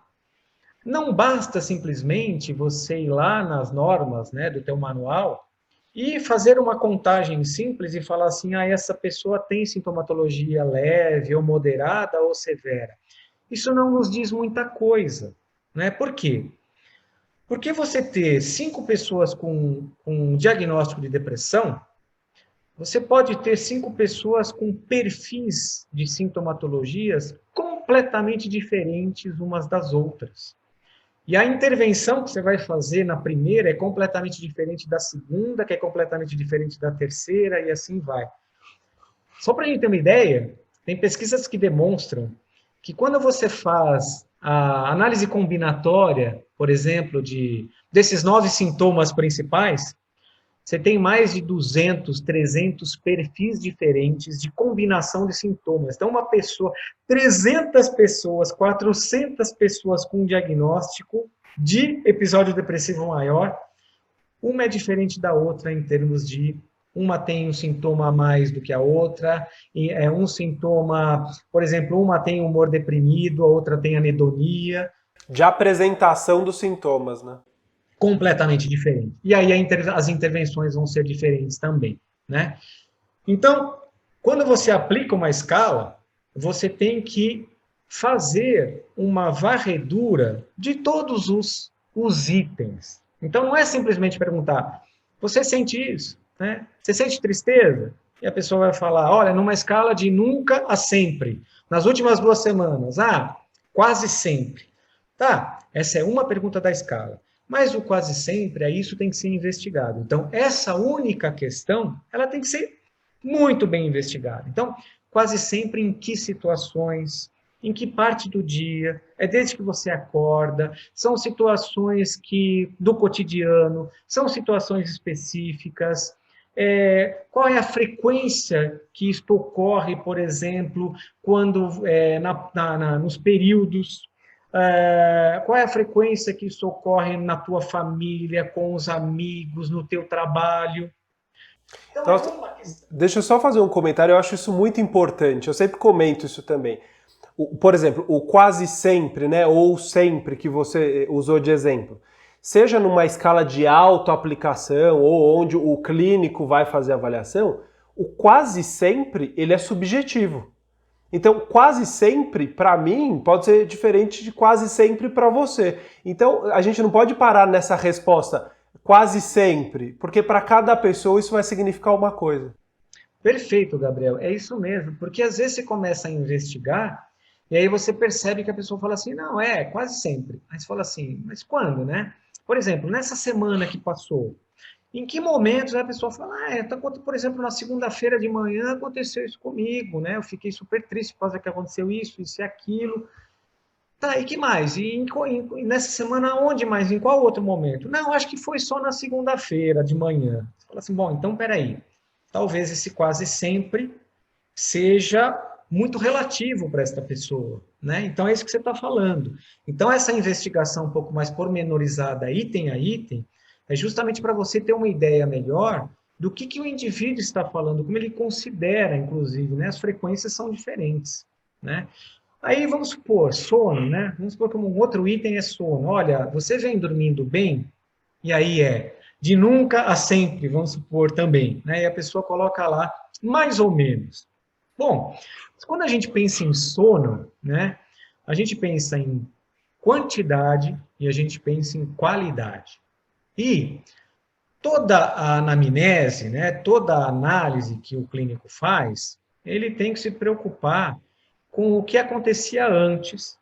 não basta simplesmente você ir lá nas normas, né, do teu manual e fazer uma contagem simples e falar assim, essa pessoa tem sintomatologia leve ou moderada ou severa. Isso não nos diz muita coisa, né? Por quê? Porque você ter 5 pessoas com um diagnóstico de depressão, você pode ter 5 pessoas com perfis de sintomatologias completamente diferentes umas das outras. E a intervenção que você vai fazer na primeira é completamente diferente da segunda, que é completamente diferente da terceira, e assim vai. Só para a gente ter uma ideia, tem pesquisas que demonstram que quando você faz a análise combinatória, por exemplo, desses 9 sintomas principais, você tem mais de 200, 300 perfis diferentes de combinação de sintomas. Então, 300 pessoas, 400 pessoas com diagnóstico de episódio depressivo maior, uma é diferente da outra em termos de uma tem um sintoma a mais do que a outra, e um sintoma, por exemplo, uma tem humor deprimido, a outra tem anedonia. De apresentação dos sintomas, né? Completamente diferente. E aí as intervenções vão ser diferentes também, né? Então, quando você aplica uma escala, você tem que fazer uma varredura de todos os itens. Então, não é simplesmente perguntar, você sente isso? Né? Você sente tristeza? E a pessoa vai falar, olha, numa escala de nunca a sempre, nas últimas 2 semanas, quase sempre. Tá, essa é uma pergunta da escala. Mas o quase sempre, isso tem que ser investigado. Então, essa única questão, ela tem que ser muito bem investigada. Então, quase sempre em que situações, em que parte do dia, é desde que você acorda, são situações do cotidiano, são situações específicas, qual é a frequência que isto ocorre, por exemplo, quando nos períodos. Qual é a frequência que isso ocorre na tua família, com os amigos, no teu trabalho? Então, deixa eu só fazer um comentário, eu acho isso muito importante, eu sempre comento isso também. Por exemplo, o quase sempre, né, ou sempre que você usou de exemplo, seja numa escala de autoaplicação ou onde o clínico vai fazer a avaliação, o quase sempre ele é subjetivo. Então, quase sempre, para mim, pode ser diferente de quase sempre para você. Então, a gente não pode parar nessa resposta quase sempre, porque para cada pessoa isso vai significar uma coisa. Perfeito, Gabriel. É isso mesmo, porque às vezes você começa a investigar e aí você percebe que a pessoa fala assim, não, quase sempre. Aí você fala assim, mas quando, né? Por exemplo, nessa semana que passou, em que momentos a pessoa fala, por exemplo, na segunda-feira de manhã aconteceu isso comigo, né? Eu fiquei super triste por causa que aconteceu isso e aquilo. Tá, e que mais? E nessa semana, onde mais? Em qual outro momento? Não, acho que foi só na segunda-feira de manhã. Você fala assim, bom, então peraí. Talvez esse quase sempre seja muito relativo para esta pessoa, né? Então é isso que você está falando. Então essa investigação um pouco mais pormenorizada, item a item, É justamente para você ter uma ideia melhor do que o indivíduo está falando, como ele considera, inclusive, né? As frequências são diferentes, né? Aí vamos supor, sono, né? Vamos supor que um outro item é sono. Olha, você vem dormindo bem? E aí de nunca a sempre, vamos supor também, né? E a pessoa coloca lá mais ou menos. Bom, quando a gente pensa em sono, né? A gente pensa em quantidade e a gente pensa em qualidade. E toda a anamnese, né, toda a análise que o clínico faz, ele tem que se preocupar com o que acontecia antes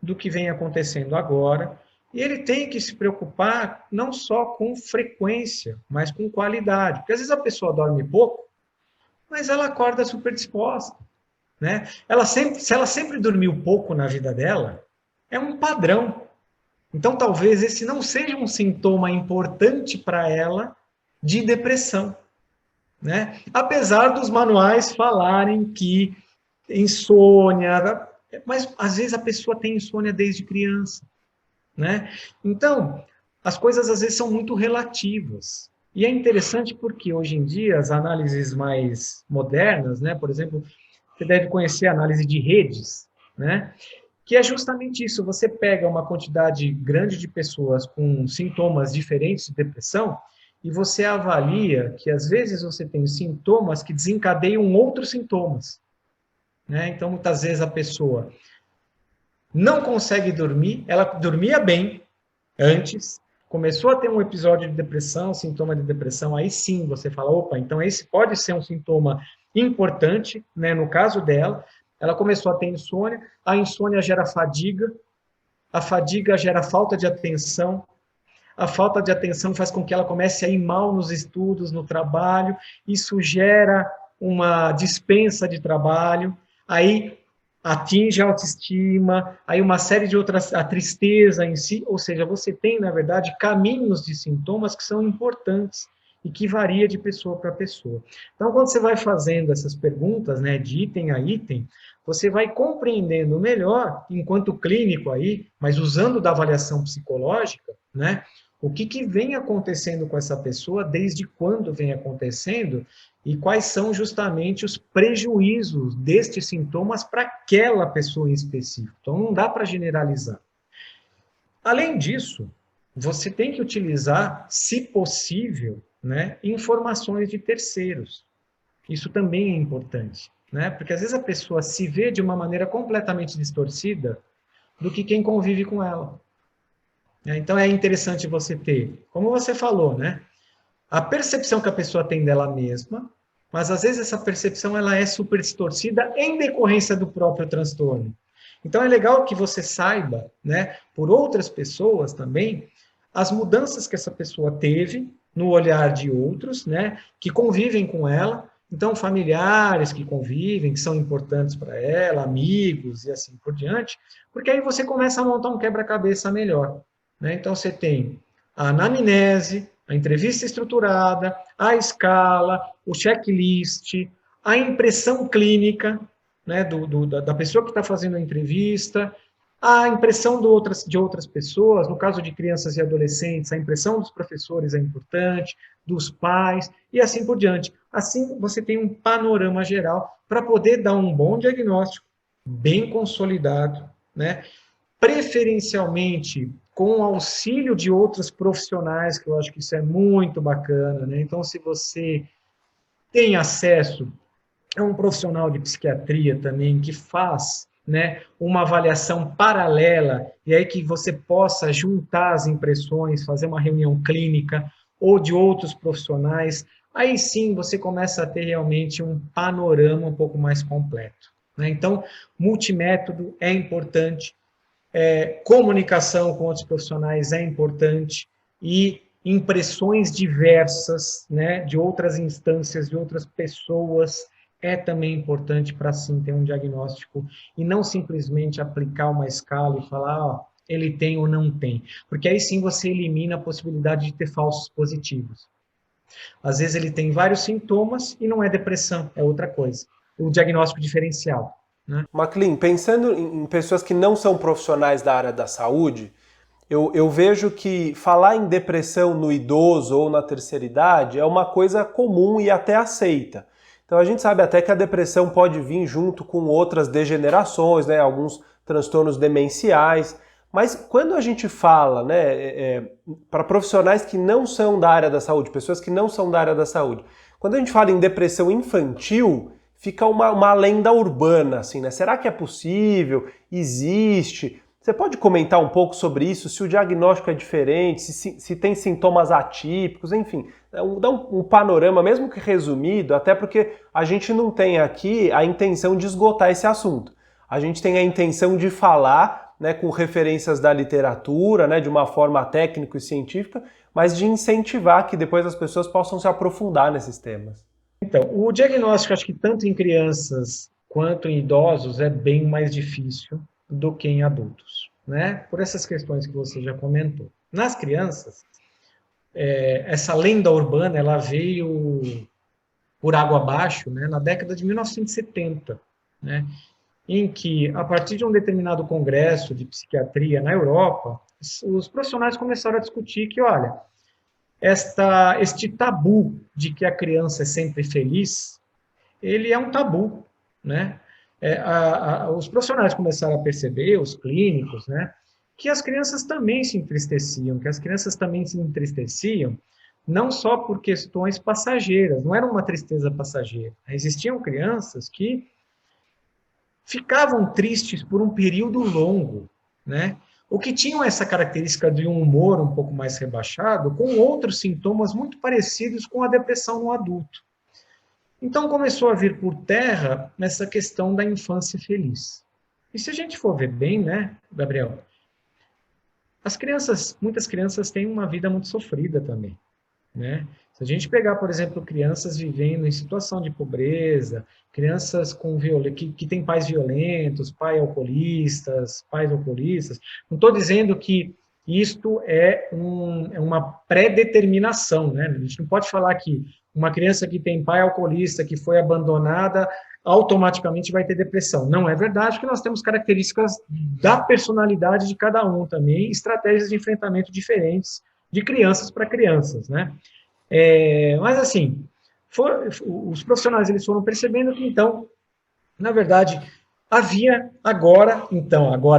do que vem acontecendo agora, e ele tem que se preocupar não só com frequência, mas com qualidade. Porque às vezes a pessoa dorme pouco, mas ela acorda super disposta, né? Se ela sempre dormiu pouco na vida dela, é um padrão. Então, talvez esse não seja um sintoma importante para ela de depressão, né? Apesar dos manuais falarem que insônia, mas às vezes a pessoa tem insônia desde criança, né? Então, as coisas às vezes são muito relativas. E é interessante porque hoje em dia as análises mais modernas, né? Por exemplo, você deve conhecer a análise de redes, né? Que é justamente isso, você pega uma quantidade grande de pessoas com sintomas diferentes de depressão e você avalia que às vezes você tem sintomas que desencadeiam outros sintomas, né? Então, muitas vezes a pessoa não consegue dormir, ela dormia bem antes, começou a ter um episódio de depressão, sintoma de depressão, aí sim você fala, opa, então esse pode ser um sintoma importante, né? No caso dela, ela começou a ter insônia, a insônia gera fadiga, a fadiga gera falta de atenção, a falta de atenção faz com que ela comece a ir mal nos estudos, no trabalho, isso gera uma dispensa de trabalho, aí atinge a autoestima, aí uma série de outras, a tristeza em si, ou seja, você tem, na verdade, caminhos de sintomas que são importantes e que varia de pessoa para pessoa. Então, quando você vai fazendo essas perguntas, né, de item a item, você vai compreendendo melhor, enquanto clínico aí, mas usando da avaliação psicológica, né, o que vem acontecendo com essa pessoa, desde quando vem acontecendo, e quais são justamente os prejuízos destes sintomas para aquela pessoa em específico. Então, não dá para generalizar. Além disso, você tem que utilizar, se possível, né, informações de terceiros. Isso também é importante, né? Porque às vezes a pessoa se vê de uma maneira completamente distorcida do que quem convive com ela. Então é interessante você ter, como você falou, né? A percepção que a pessoa tem dela mesma, mas às vezes essa percepção ela é super distorcida em decorrência do próprio transtorno. Então é legal que você saiba, né, por outras pessoas também, as mudanças que essa pessoa teve no olhar de outros, né, que convivem com ela, então familiares que convivem, que são importantes para ela, amigos e assim por diante, porque aí você começa a montar um quebra-cabeça melhor, né? Então você tem a anamnese, a entrevista estruturada, a escala, o checklist, a impressão clínica, né, da pessoa que está fazendo a entrevista, a impressão de outras pessoas, no caso de crianças e adolescentes, a impressão dos professores é importante, dos pais, e assim por diante. Assim, você tem um panorama geral para poder dar um bom diagnóstico, bem consolidado, né? Preferencialmente com o auxílio de outros profissionais, que eu acho que isso é muito bacana, né? Então, se você tem acesso a um profissional de psiquiatria também que faz, né, uma avaliação paralela, e aí que você possa juntar as impressões, fazer uma reunião clínica ou de outros profissionais, aí sim você começa a ter realmente um panorama um pouco mais completo, né? Então, multimétodo é importante, comunicação com outros profissionais é importante e impressões diversas, né, de outras instâncias, de outras pessoas, é também importante para, sim, ter um diagnóstico e não simplesmente aplicar uma escala e falar, ó, ele tem ou não tem. Porque aí sim você elimina a possibilidade de ter falsos positivos. Às vezes ele tem vários sintomas e não é depressão, é outra coisa. O diagnóstico diferencial, né? Maclean, pensando em pessoas que não são profissionais da área da saúde, Eu vejo que falar em depressão no idoso ou na terceira idade é uma coisa comum e até aceita. Então a gente sabe até que a depressão pode vir junto com outras degenerações, né, alguns transtornos demenciais, mas quando a gente fala, né, para profissionais que não são da área da saúde, pessoas que não são da área da saúde, quando a gente fala em depressão infantil, fica uma lenda urbana, assim, né? Será que é possível? Existe? Você pode comentar um pouco sobre isso, se o diagnóstico é diferente, se tem sintomas atípicos, enfim, dá um panorama, mesmo que resumido, até porque a gente não tem aqui a intenção de esgotar esse assunto. A gente tem a intenção de falar, né, com referências da literatura, né, de uma forma técnica e científica, mas de incentivar que depois as pessoas possam se aprofundar nesses temas. Então, o diagnóstico, acho que tanto em crianças quanto em idosos, é bem mais difícil do que em adultos, né? Por essas questões que você já comentou. Nas crianças, essa lenda urbana, ela veio por água abaixo, né, na década de 1970, né, em que, a partir de um determinado congresso de psiquiatria na Europa, os profissionais começaram a discutir que, olha, este tabu de que a criança é sempre feliz, ele é um tabu, né? Os profissionais começaram a perceber, os clínicos, né, que as crianças também se entristeciam, não só por questões passageiras, não era uma tristeza passageira. Existiam crianças que ficavam tristes por um período longo, né? O que tinham essa característica de um humor um pouco mais rebaixado, com outros sintomas muito parecidos com a depressão no adulto. Então começou a vir por terra essa questão da infância feliz. E se a gente for ver bem, né, Gabriel, muitas crianças têm uma vida muito sofrida também, né? Se a gente pegar, por exemplo, crianças vivendo em situação de pobreza, crianças que têm pais violentos, pais alcoolistas, não estou dizendo que isto é uma pré-determinação, né? A gente não pode falar que uma criança que tem pai alcoolista, que foi abandonada, automaticamente vai ter depressão. Não é verdade, porque nós temos características da personalidade de cada um também, estratégias de enfrentamento diferentes de crianças para crianças, né? Mas assim, os profissionais eles foram percebendo que então, na verdade, havia agora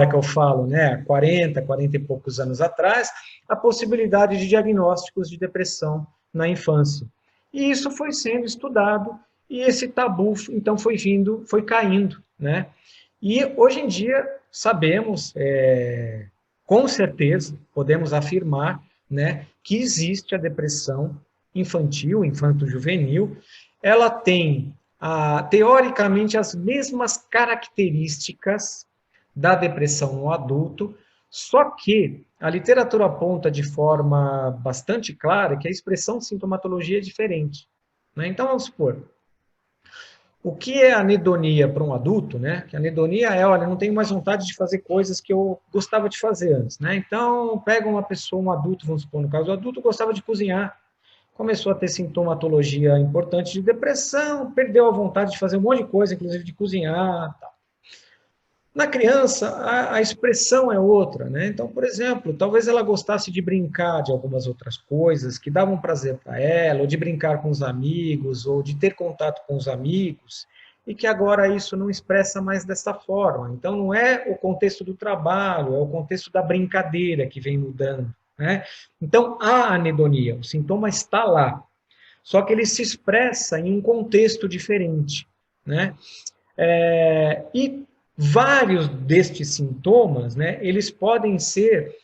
que eu falo, né, 40 e poucos anos atrás, a possibilidade de diagnósticos de depressão na infância. E isso foi sendo estudado e esse tabu então foi caindo, né? E hoje em dia sabemos, com certeza, podemos afirmar, né, que existe a depressão infantil, infanto-juvenil. Ela tem, teoricamente, as mesmas características da depressão no adulto, só que a literatura aponta de forma bastante clara que a expressão de sintomatologia é diferente, né? Então, vamos supor, o que é anedonia para um adulto, né? Que a anedonia é, olha, não tenho mais vontade de fazer coisas que eu gostava de fazer antes, né? Então, pega uma pessoa, um adulto, vamos supor, no caso do adulto, gostava de cozinhar, começou a ter sintomatologia importante de depressão, perdeu a vontade de fazer um monte de coisa, inclusive de cozinhar, tal. Na criança, a expressão é outra, né? Então, por exemplo, talvez ela gostasse de brincar de algumas outras coisas que davam prazer para ela, ou de brincar com os amigos, ou de ter contato com os amigos, e que agora isso não expressa mais dessa forma. Então, não é o contexto do trabalho, é o contexto da brincadeira que vem mudando, né? Então, há anedonia, o sintoma está lá, só que ele se expressa em um contexto diferente, né? E vários destes sintomas, né, eles podem ser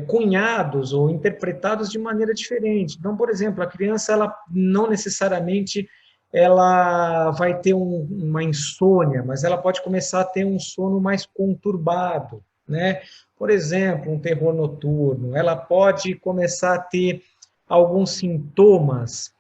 cunhados ou interpretados de maneira diferente. Então, por exemplo, a criança, ela não necessariamente ela vai ter uma insônia, mas ela pode começar a ter um sono mais conturbado, né? Por exemplo, um terror noturno. Ela pode começar a ter alguns sintomas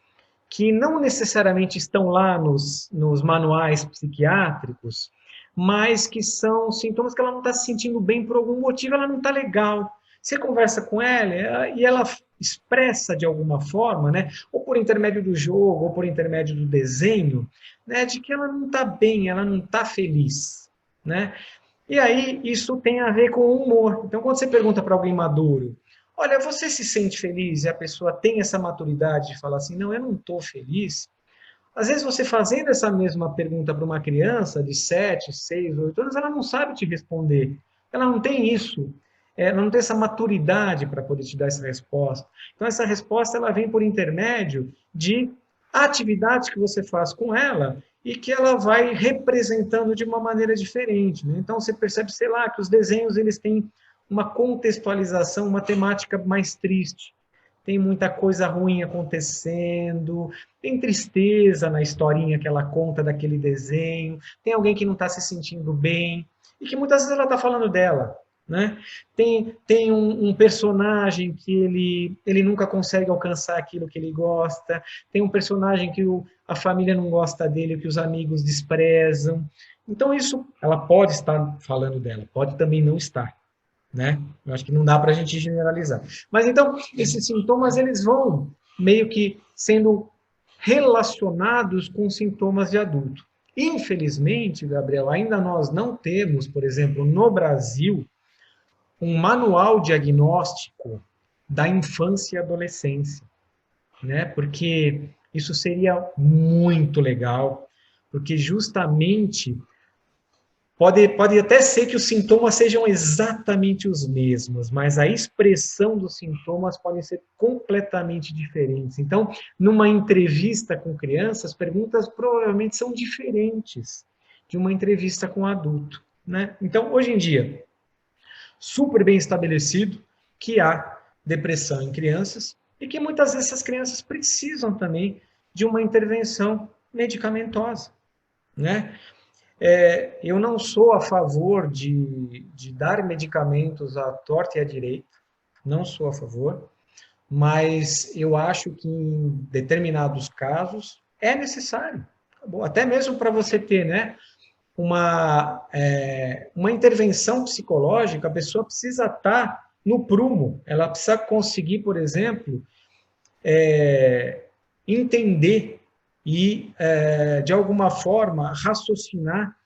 que não necessariamente estão lá nos manuais psiquiátricos, mas que são sintomas que ela não está se sentindo bem por algum motivo, ela não está legal. Você conversa com ela e ela expressa de alguma forma, né, ou por intermédio do jogo, ou por intermédio do desenho, né, de que ela não está bem, ela não está feliz, né? E aí, isso tem a ver com o humor. Então, quando você pergunta para alguém maduro, olha, você se sente feliz? E a pessoa tem essa maturidade de falar assim, não, eu não estou feliz. Às vezes, você fazendo essa mesma pergunta para uma criança de 7, 6, 8 anos, ela não sabe te responder. Ela não tem isso. Ela não tem essa maturidade para poder te dar essa resposta. Então, essa resposta ela vem por intermédio de atividades que você faz com ela e que ela vai representando de uma maneira diferente. Né? Então, você percebe, sei lá, que os desenhos eles têm uma contextualização, uma temática mais triste. Tem muita coisa ruim acontecendo, tem tristeza na historinha que ela conta daquele desenho, tem alguém que não está se sentindo bem, e que muitas vezes ela está falando dela. Né? Tem um personagem que ele nunca consegue alcançar aquilo que ele gosta, tem um personagem que a família não gosta dele, que os amigos desprezam. Então, isso, ela pode estar falando dela, pode também não estar. Né? Eu acho que não dá para a gente generalizar. Mas então, esses sintomas, eles vão meio que sendo relacionados com sintomas de adulto. Infelizmente, Gabriel, ainda nós não temos, por exemplo, no Brasil, um manual diagnóstico da infância e adolescência, né? Porque isso seria muito legal, porque justamente pode até ser que os sintomas sejam exatamente os mesmos, mas a expressão dos sintomas podem ser completamente diferentes. Então, numa entrevista com crianças, as perguntas provavelmente são diferentes de uma entrevista com adulto, né? Então, hoje em dia, super bem estabelecido que há depressão em crianças e que muitas vezes essas crianças precisam também de uma intervenção medicamentosa, né? Eu não sou a favor de dar medicamentos à torta e à direita, não sou a favor, mas eu acho que em determinados casos é necessário. Até mesmo para você ter, né, uma intervenção psicológica, a pessoa precisa estar no prumo, ela precisa conseguir, por exemplo, entender e, de alguma forma, raciocinar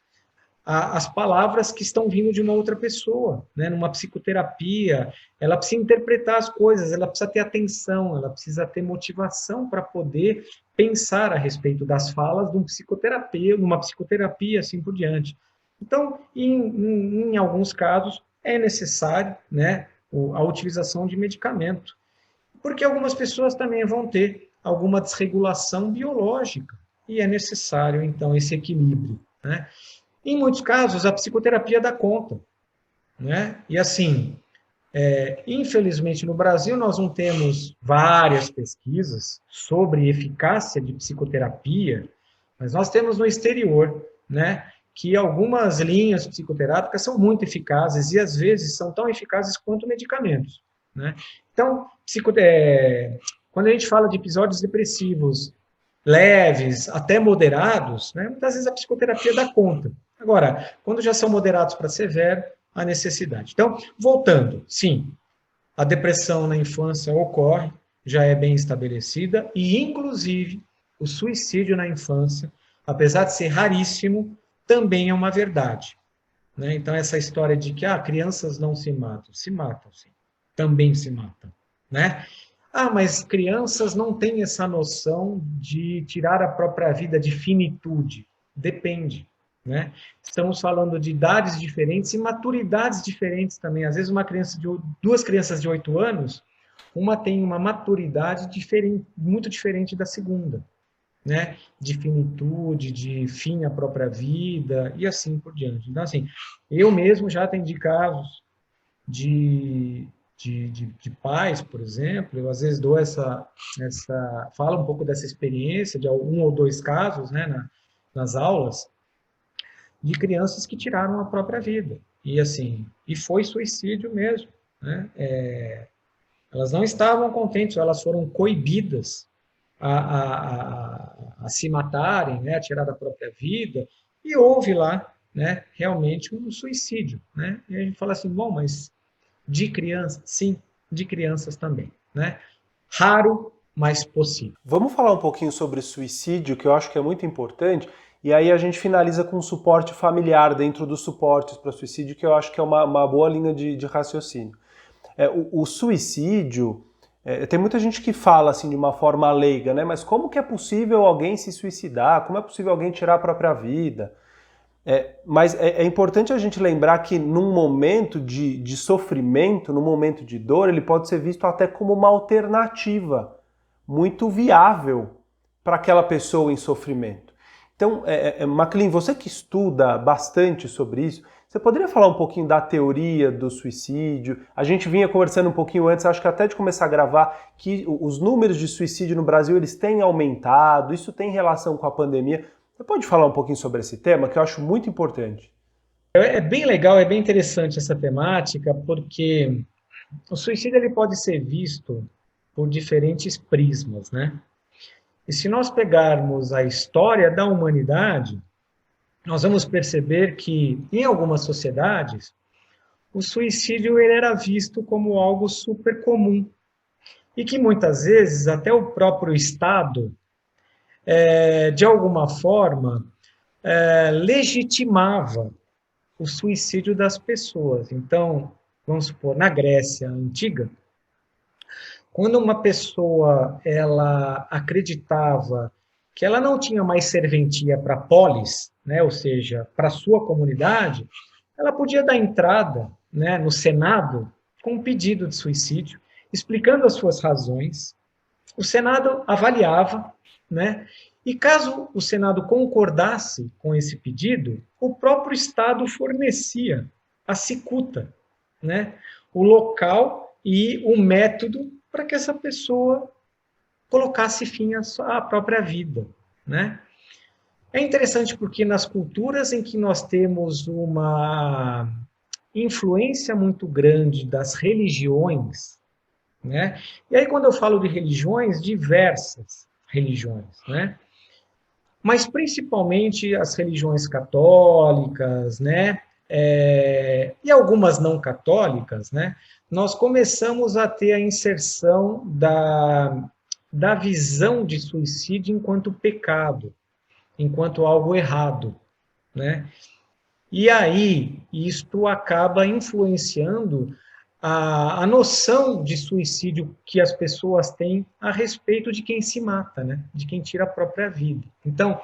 as palavras que estão vindo de uma outra pessoa, né? Numa psicoterapia, ela precisa interpretar as coisas, ela precisa ter atenção, ela precisa ter motivação para poder pensar a respeito das falas de um psicoterapeuta, numa psicoterapia, assim por diante. Então, em alguns casos, é necessário, né, a utilização de medicamento, porque algumas pessoas também vão ter alguma desregulação biológica, e é necessário, então, esse equilíbrio, né? Em muitos casos, a psicoterapia dá conta, né? E assim, infelizmente no Brasil nós não temos várias pesquisas sobre eficácia de psicoterapia, mas nós temos no exterior, né? Que algumas linhas psicoterápicas são muito eficazes e às vezes são tão eficazes quanto medicamentos, né? Então, quando a gente fala de episódios depressivos leves, até moderados, né, muitas vezes a psicoterapia dá conta. Agora, quando já são moderados para severo, a necessidade. Então, voltando, sim, a depressão na infância ocorre, já é bem estabelecida, e inclusive o suicídio na infância, apesar de ser raríssimo, também é uma verdade. Né? Então, essa história de que crianças não se matam sim, também se matam. Né? Mas crianças não têm essa noção de tirar a própria vida de finitude. Depende. Né? Estamos falando de idades diferentes e maturidades diferentes também. Às vezes, duas crianças de 8 anos, uma tem uma maturidade diferente, muito diferente da segunda. Né? De finitude, de fim à própria vida e assim por diante. Então, assim, eu mesmo já atendi casos de pais, por exemplo, eu às vezes dou falo um pouco dessa experiência de um ou dois casos, né, nas aulas, de crianças que tiraram a própria vida. E assim, e foi suicídio mesmo, né? Elas não estavam contentes, elas foram coibidas a se matarem, né, a tirar a própria vida, e houve lá, né, realmente um suicídio, né? E a gente fala assim, bom, mas de crianças, sim, de crianças também, né? Raro, mas possível. Vamos falar um pouquinho sobre suicídio, que eu acho que é muito importante. E aí a gente finaliza com suporte familiar dentro dos suportes para suicídio, que eu acho que é uma boa linha de raciocínio. O suicídio, tem muita gente que fala assim de uma forma leiga, né? Mas como que é possível alguém se suicidar? Como é possível alguém tirar a própria vida? Mas é importante a gente lembrar que num momento de sofrimento, num momento de dor, ele pode ser visto até como uma alternativa muito viável para aquela pessoa em sofrimento. Então, MacLean, você que estuda bastante sobre isso, você poderia falar um pouquinho da teoria do suicídio? A gente vinha conversando um pouquinho antes, acho que até de começar a gravar, que os números de suicídio no Brasil eles têm aumentado, isso tem relação com a pandemia. Você pode falar um pouquinho sobre esse tema, que eu acho muito importante? É bem legal, é bem interessante essa temática, porque o suicídio ele pode ser visto por diferentes prismas, né? E se nós pegarmos a história da humanidade, nós vamos perceber que, em algumas sociedades, o suicídio ele era visto como algo super comum. E que, muitas vezes, até o próprio Estado, de alguma forma, legitimava o suicídio das pessoas. Então, vamos supor, na Grécia Antiga, quando uma pessoa ela acreditava que ela não tinha mais serventia para a polis, né, ou seja, para a sua comunidade, ela podia dar entrada, né, no Senado com um pedido de suicídio, explicando as suas razões. O Senado avaliava, né, e caso o Senado concordasse com esse pedido, o próprio Estado fornecia a cicuta, né, o local e o método para que essa pessoa colocasse fim à própria vida, né? É interessante porque nas culturas em que nós temos uma influência muito grande das religiões, né? E aí quando eu falo de religiões, diversas religiões, né? Mas principalmente as religiões católicas, né? E algumas não católicas, né? Nós começamos a ter a inserção da visão de suicídio enquanto pecado, enquanto algo errado, né? E aí, isto acaba influenciando a noção de suicídio que as pessoas têm a respeito de quem se mata, né? De quem tira a própria vida. Então,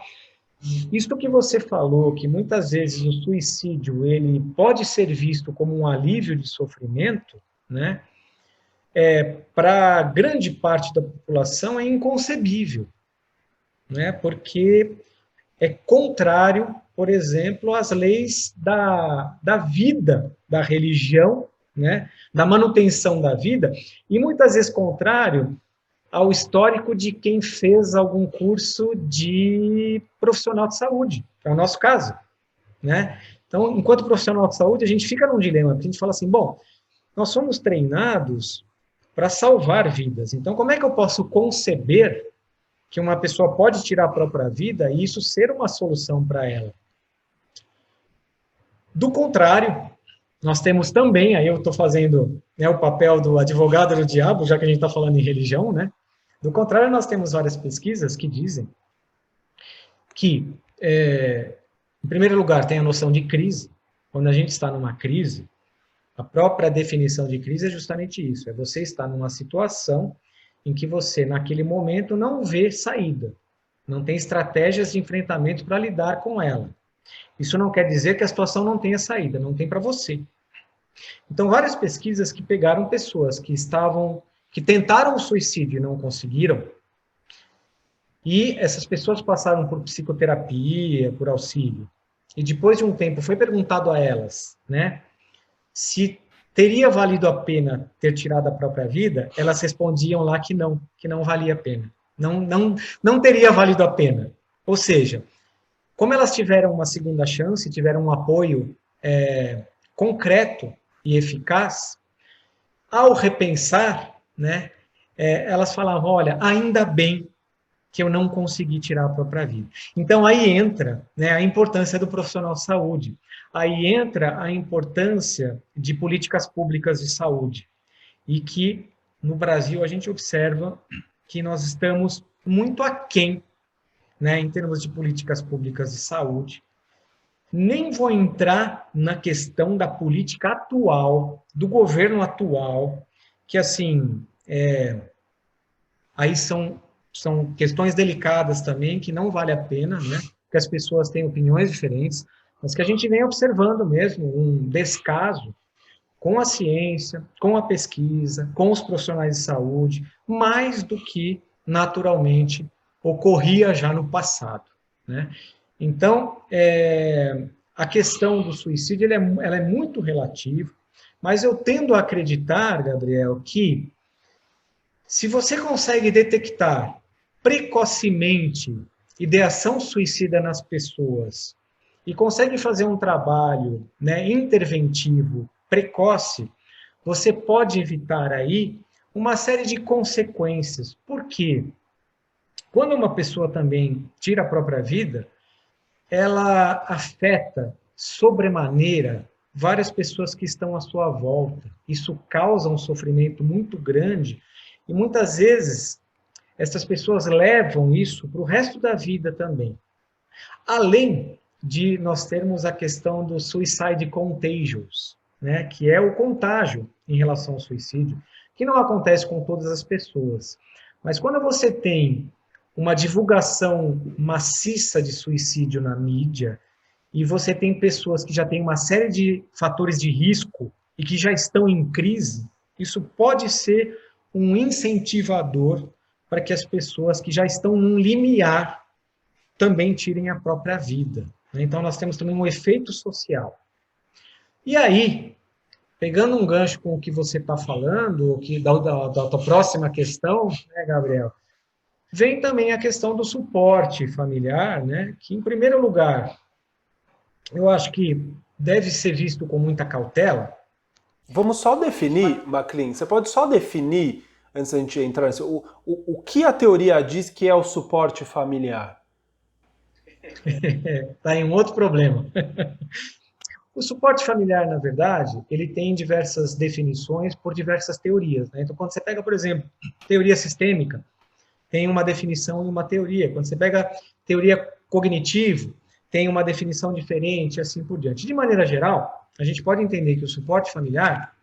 isto que você falou, que muitas vezes o suicídio ele pode ser visto como um alívio de sofrimento, né? Para grande parte da população é inconcebível, né? Porque é contrário, por exemplo, às leis da vida, da religião, né? Da manutenção da vida, e muitas vezes contrário ao histórico de quem fez algum curso de profissional de saúde, que é o nosso caso, né? Então, enquanto profissional de saúde, a gente fica num dilema, porque a gente fala assim, bom, nós somos treinados para salvar vidas, então como é que eu posso conceber que uma pessoa pode tirar a própria vida e isso ser uma solução para ela? Do contrário, nós temos também, aí eu estou fazendo, né, o papel do advogado do diabo, já que a gente está falando em religião, né? Do contrário, nós temos várias pesquisas que dizem que, em primeiro lugar, tem a noção de crise. Quando a gente está numa crise, a própria definição de crise é justamente isso, é você estar numa situação em que você, naquele momento, não vê saída, não tem estratégias de enfrentamento para lidar com ela. Isso não quer dizer que a situação não tenha saída, não tem para você. Então, várias pesquisas que pegaram pessoas que tentaram o suicídio e não conseguiram, e essas pessoas passaram por psicoterapia, por auxílio, e depois de um tempo foi perguntado a elas, né, se teria valido a pena ter tirado a própria vida, elas respondiam lá que não valia a pena. Não teria valido a pena. Ou seja, como elas tiveram uma segunda chance, tiveram um apoio concreto e eficaz, ao repensar, né, elas falavam, olha, ainda bem que eu não consegui tirar a própria vida. Então, aí entra, né, a importância do profissional de saúde. Aí entra a importância de políticas públicas de saúde. E que, no Brasil, a gente observa que nós estamos muito aquém né, em termos de políticas públicas de saúde. Nem vou entrar na questão da política atual, do governo atual, que, assim, aí são questões delicadas também, que não vale a pena, né? Que as pessoas têm opiniões diferentes, mas que a gente vem observando mesmo um descaso com a ciência, com a pesquisa, com os profissionais de saúde, mais do que naturalmente ocorria já no passado, né? Então, a questão do suicídio ela é muito relativa, mas eu tendo a acreditar, Gabriel, que se você consegue detectar precocemente ideação suicida nas pessoas e consegue fazer um trabalho, né, interventivo precoce, você pode evitar aí uma série de consequências. Por quê? Quando uma pessoa também tira a própria vida, ela afeta sobremaneira várias pessoas que estão à sua volta. Isso causa um sofrimento muito grande e muitas vezes essas pessoas levam isso para o resto da vida também. Além de nós termos a questão do suicide contagious, né, que é o contágio em relação ao suicídio, que não acontece com todas as pessoas. Mas quando você tem uma divulgação maciça de suicídio na mídia, e você tem pessoas que já têm uma série de fatores de risco e que já estão em crise, isso pode ser um incentivador para que as pessoas que já estão num limiar também tirem a própria vida. Então, nós temos também um efeito social. E aí, pegando um gancho com o que você está falando, que da tua próxima questão, né, Gabriel, vem também a questão do suporte familiar, né, que, em primeiro lugar, eu acho que deve ser visto com muita cautela. Vamos só definir, Maclean, você pode só definir, antes da gente entrar nisso, o que a teoria diz que é o suporte familiar? Está em um outro problema. O suporte familiar, na verdade, ele tem diversas definições por diversas teorias, né? Então, quando você pega, por exemplo, teoria sistêmica, tem uma definição e uma teoria. Quando você pega teoria cognitivo, tem uma definição diferente, assim por diante. De maneira geral, a gente pode entender que o suporte familiar,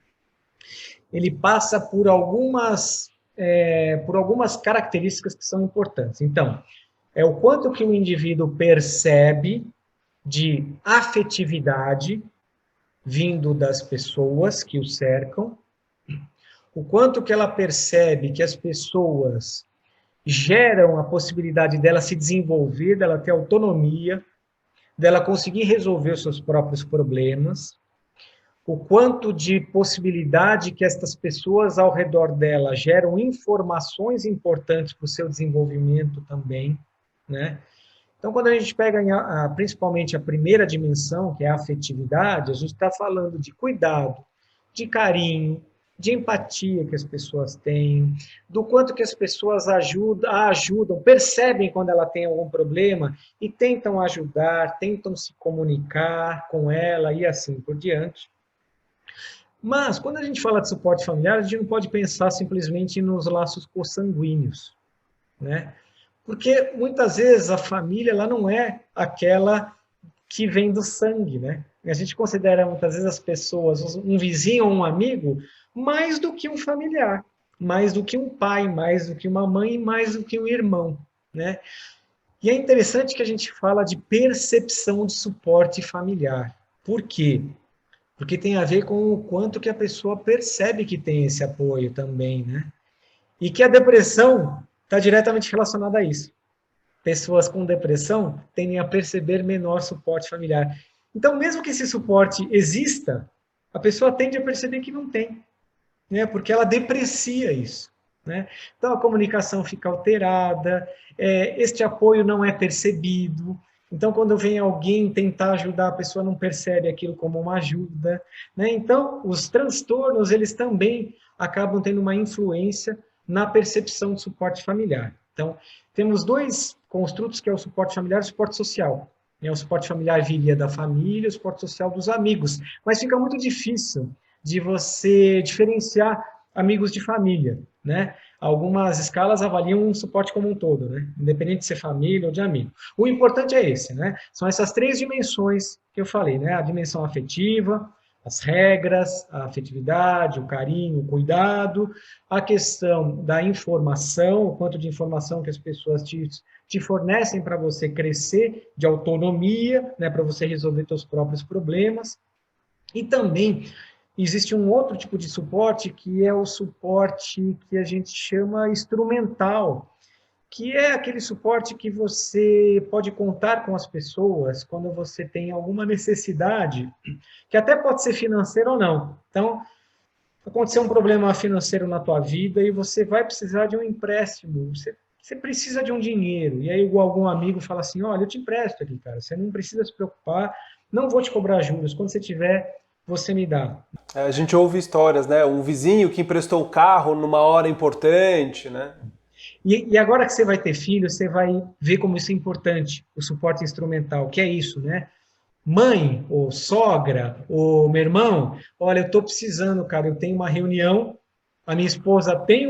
ele passa por algumas características que são importantes. Então, é o quanto que o indivíduo percebe de afetividade vindo das pessoas que o cercam, o quanto que ela percebe que as pessoas geram a possibilidade dela se desenvolver, dela ter autonomia, dela conseguir resolver os seus próprios problemas, o quanto de possibilidade que estas pessoas ao redor dela geram informações importantes para o seu desenvolvimento também, né? Então, quando a gente pega principalmente a primeira dimensão, que é a afetividade, a gente está falando de cuidado, de carinho, de empatia que as pessoas têm, do quanto que as pessoas ajudam, percebem quando ela tem algum problema e tentam ajudar, tentam se comunicar com ela e assim por diante. Mas, quando a gente fala de suporte familiar, a gente não pode pensar simplesmente nos laços consanguíneos, né? Porque muitas vezes a família ela não é aquela que vem do sangue, né? A gente considera muitas vezes as pessoas, um vizinho ou um amigo, mais do que um familiar, mais do que um pai, mais do que uma mãe, mais do que um irmão, né? E é interessante que a gente fala de percepção de suporte familiar. Por quê? Porque tem a ver com o quanto que a pessoa percebe que tem esse apoio também, né? E que a depressão está diretamente relacionada a isso. Pessoas com depressão tendem a perceber menor suporte familiar. Então, mesmo que esse suporte exista, a pessoa tende a perceber que não tem, né? Porque ela deprecia isso, né? Então, a comunicação fica alterada, este apoio não é percebido. Então, quando vem alguém tentar ajudar, a pessoa não percebe aquilo como uma ajuda, né? Então, os transtornos, eles também acabam tendo uma influência na percepção de suporte familiar. Então, temos dois construtos, que é o suporte familiar e o suporte social. O suporte familiar viria da família, o suporte social dos amigos. Mas fica muito difícil de você diferenciar amigos de família, né? algumas escalas avaliam um suporte como um todo, né? Independente de ser família ou de amigo. O importante é esse, né? São essas 3 dimensões que eu falei, né? A dimensão afetiva, as regras, a afetividade, o carinho, o cuidado, a questão da informação, o quanto de informação que as pessoas te fornecem para você crescer, de autonomia, né? Para você resolver seus próprios problemas. E também existe um outro tipo de suporte, que é o suporte que a gente chama instrumental, que é aquele suporte que você pode contar com as pessoas quando você tem alguma necessidade, que até pode ser financeira ou não. Então, aconteceu um problema financeiro na tua vida e você vai precisar de um empréstimo, você precisa de um dinheiro, e aí algum amigo fala assim, olha, eu te empresto aqui, cara, você não precisa se preocupar, não vou te cobrar juros, quando você tiver, você me dá. A gente ouve histórias, né? Um vizinho que emprestou o carro numa hora importante, né? E agora que você vai ter filho, você vai ver como isso é importante, o suporte instrumental, que é isso, né? Mãe, ou sogra, ou meu irmão, olha, eu estou precisando, cara, eu tenho uma reunião, a minha esposa tem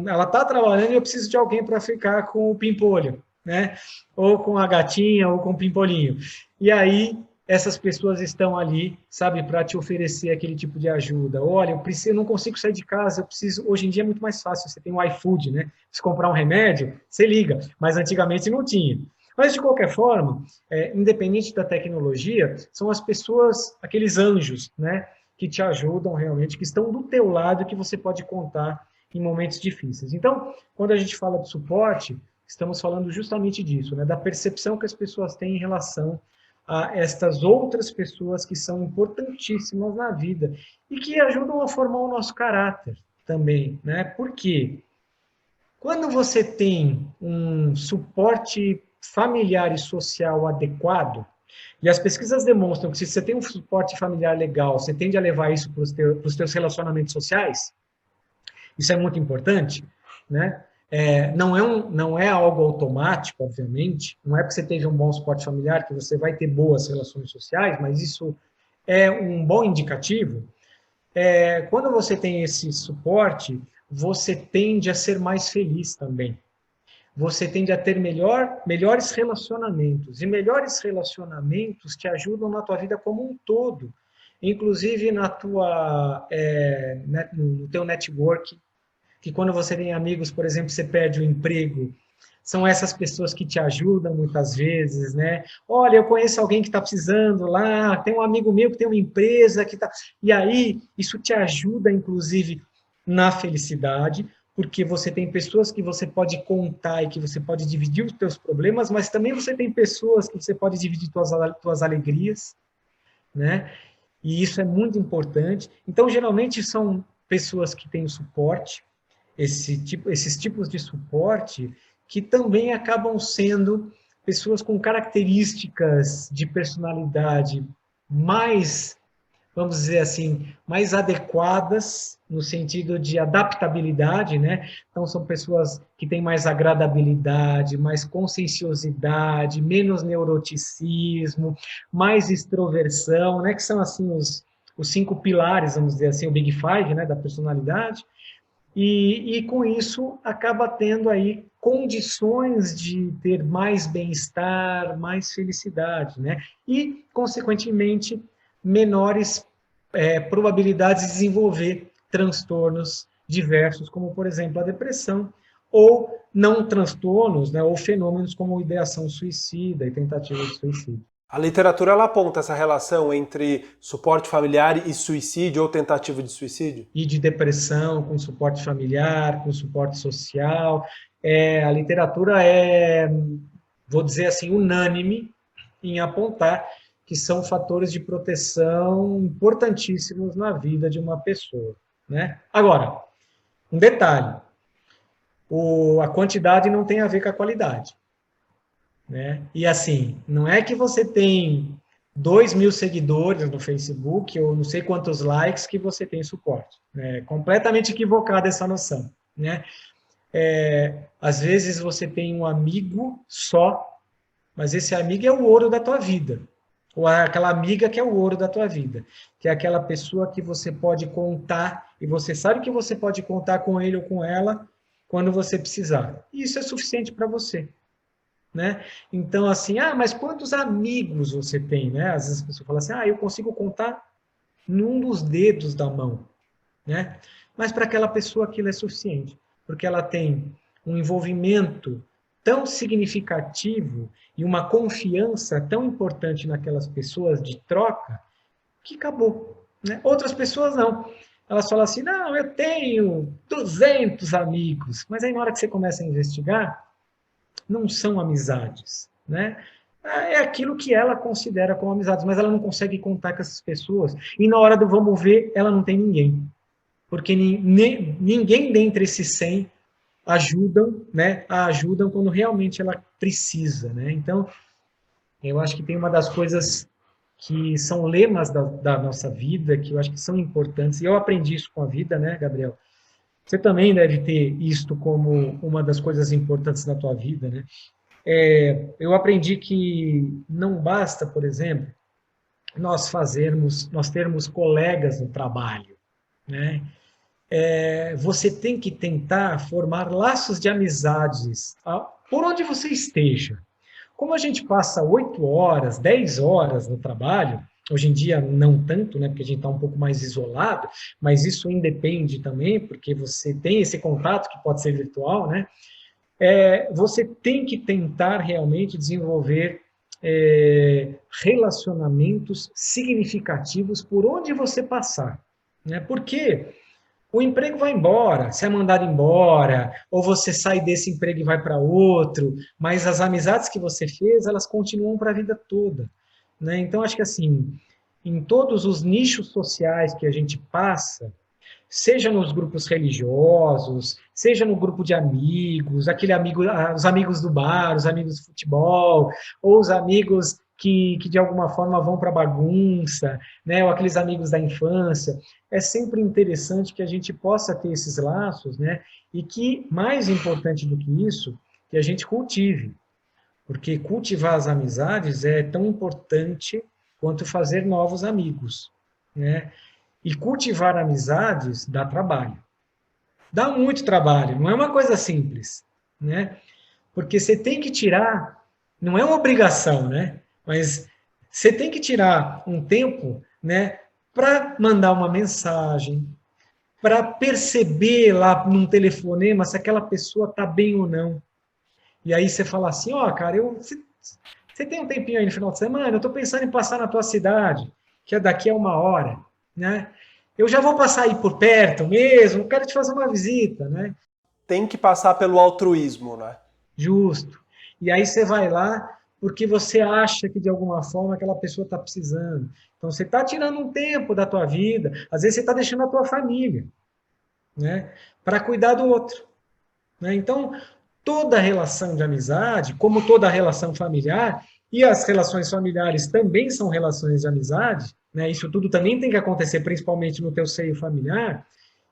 ela está trabalhando e eu preciso de alguém para ficar com o pimpolho, né? Ou com a gatinha, ou com o pimpolinho. E aí, essas pessoas estão ali, sabe, para te oferecer aquele tipo de ajuda. Olha, eu não consigo sair de casa, eu preciso. Hoje em dia é muito mais fácil, você tem o iFood, né? Se comprar um remédio, você liga, mas antigamente não tinha. Mas, de qualquer forma, independente da tecnologia, são as pessoas, aqueles anjos, né, que te ajudam realmente, que estão do teu lado, que você pode contar em momentos difíceis. Então, quando a gente fala de suporte, estamos falando justamente disso, né, da percepção que as pessoas têm em relação a estas outras pessoas que são importantíssimas na vida e que ajudam a formar o nosso caráter também, né? Por quê? Quando você tem um suporte familiar e social adequado, e as pesquisas demonstram que se você tem um suporte familiar legal, você tende a levar isso para os teus relacionamentos sociais, isso é muito importante, né? Não é algo automático, obviamente, não é porque você teve um bom suporte familiar que você vai ter boas relações sociais, mas isso é um bom indicativo. Quando você tem esse suporte, você tende a ser mais feliz também. Você tende a ter melhores relacionamentos. E melhores relacionamentos te ajudam na tua vida como um todo. Inclusive no teu network, que quando você tem amigos, por exemplo, você perde o emprego, são essas pessoas que te ajudam muitas vezes, né? Olha, eu conheço alguém que está precisando lá, tem um amigo meu que tem uma empresa que está... E aí, isso te ajuda, inclusive, na felicidade, porque você tem pessoas que você pode contar e que você pode dividir os teus problemas, mas também você tem pessoas que você pode dividir tuas alegrias, né? E isso é muito importante. Então, geralmente, são pessoas que têm o suporte, esses tipos de suporte, que também acabam sendo pessoas com características de personalidade mais, vamos dizer assim, mais adequadas no sentido de adaptabilidade, né? Então são pessoas que têm mais agradabilidade, mais conscienciosidade, menos neuroticismo, mais extroversão, né? Que são assim os 5 pilares, vamos dizer assim, o Big Five, né, da personalidade. E com isso acaba tendo aí condições de ter mais bem-estar, mais felicidade, né? E, consequentemente, menores probabilidades de desenvolver transtornos diversos, como, por exemplo, a depressão, ou não transtornos, né, ou fenômenos como ideação suicida e tentativa de suicídio. A literatura ela aponta essa relação entre suporte familiar e suicídio ou tentativa de suicídio? E de depressão, com suporte familiar, com suporte social. A literatura vou dizer assim, unânime em apontar que são fatores de proteção importantíssimos na vida de uma pessoa, né? Agora, um detalhe, a quantidade não tem a ver com a qualidade, né? E assim, não é que você tem 2.000 seguidores no Facebook ou não sei quantos likes que você tem suporte. É completamente equivocada essa noção, né? Às vezes você tem um amigo só, mas esse amigo é o ouro da tua vida. Ou aquela amiga que é o ouro da tua vida, que é aquela pessoa que você pode contar, e você sabe que você pode contar com ele ou com ela quando você precisar. E isso é suficiente para você. Né? Então, assim, mas quantos amigos você tem? Né? Às vezes a pessoa fala assim, eu consigo contar num dos dedos da mão. Né? Mas para aquela pessoa aquilo é suficiente, porque ela tem um envolvimento tão significativo e uma confiança tão importante naquelas pessoas de troca, que acabou. Né? Outras pessoas não. Elas falam assim, não, eu tenho 200 amigos. Mas aí na hora que você começa a investigar, não são amizades, né? É aquilo que ela considera como amizades, mas ela não consegue contar com essas pessoas. E na hora do vamos ver, ela não tem ninguém. Porque ninguém dentre esses 100 ajudam, né? A ajudam quando realmente ela precisa, né? Então, eu acho que tem uma das coisas que são lemas da nossa vida, que eu acho que são importantes, e eu aprendi isso com a vida, né, Gabriel? Você também deve ter isto como uma das coisas importantes na tua vida, né? Eu aprendi que não basta, por exemplo, nós termos colegas no trabalho, né? Você tem que tentar formar laços de amizades por onde você esteja. Como a gente passa 8 horas, 10 horas no trabalho, hoje em dia não tanto, né, porque a gente está um pouco mais isolado, mas isso independe também, porque você tem esse contato que pode ser virtual, né? Você tem que tentar realmente desenvolver relacionamentos significativos por onde você passar. Né? Porque o emprego vai embora, você é mandado embora, ou você sai desse emprego e vai para outro, mas as amizades que você fez, elas continuam para a vida toda. Né? Então, acho que assim, em todos os nichos sociais que a gente passa, seja nos grupos religiosos, seja no grupo de amigos, aquele amigo, os amigos do bar, os amigos do futebol, ou os amigos que de alguma forma vão para a bagunça, né, ou aqueles amigos da infância. É sempre interessante que a gente possa ter esses laços, né, e que, mais importante do que isso, que a gente cultive, porque cultivar as amizades é tão importante quanto fazer novos amigos, né? E cultivar amizades dá trabalho. Dá muito trabalho, não é uma coisa simples, né? Porque você tem que tirar, não é uma obrigação, né? Mas você tem que tirar um tempo, né, para mandar uma mensagem, para perceber lá num telefonema se aquela pessoa tá bem ou não. E aí você fala assim, cara, você tem um tempinho aí no final de semana? Eu estou pensando em passar na tua cidade, que é daqui a 1 hora, né? Eu já vou passar aí por perto mesmo, quero te fazer uma visita, né? Tem que passar pelo altruísmo, né? Justo. E aí você vai lá porque você acha que de alguma forma aquela pessoa está precisando. Então você está tirando um tempo da tua vida, às vezes você está deixando a tua família, né? Para cuidar do outro. Né? Então, toda relação de amizade, como toda relação familiar, e as relações familiares também são relações de amizade, né? Isso tudo também tem que acontecer, principalmente no teu seio familiar,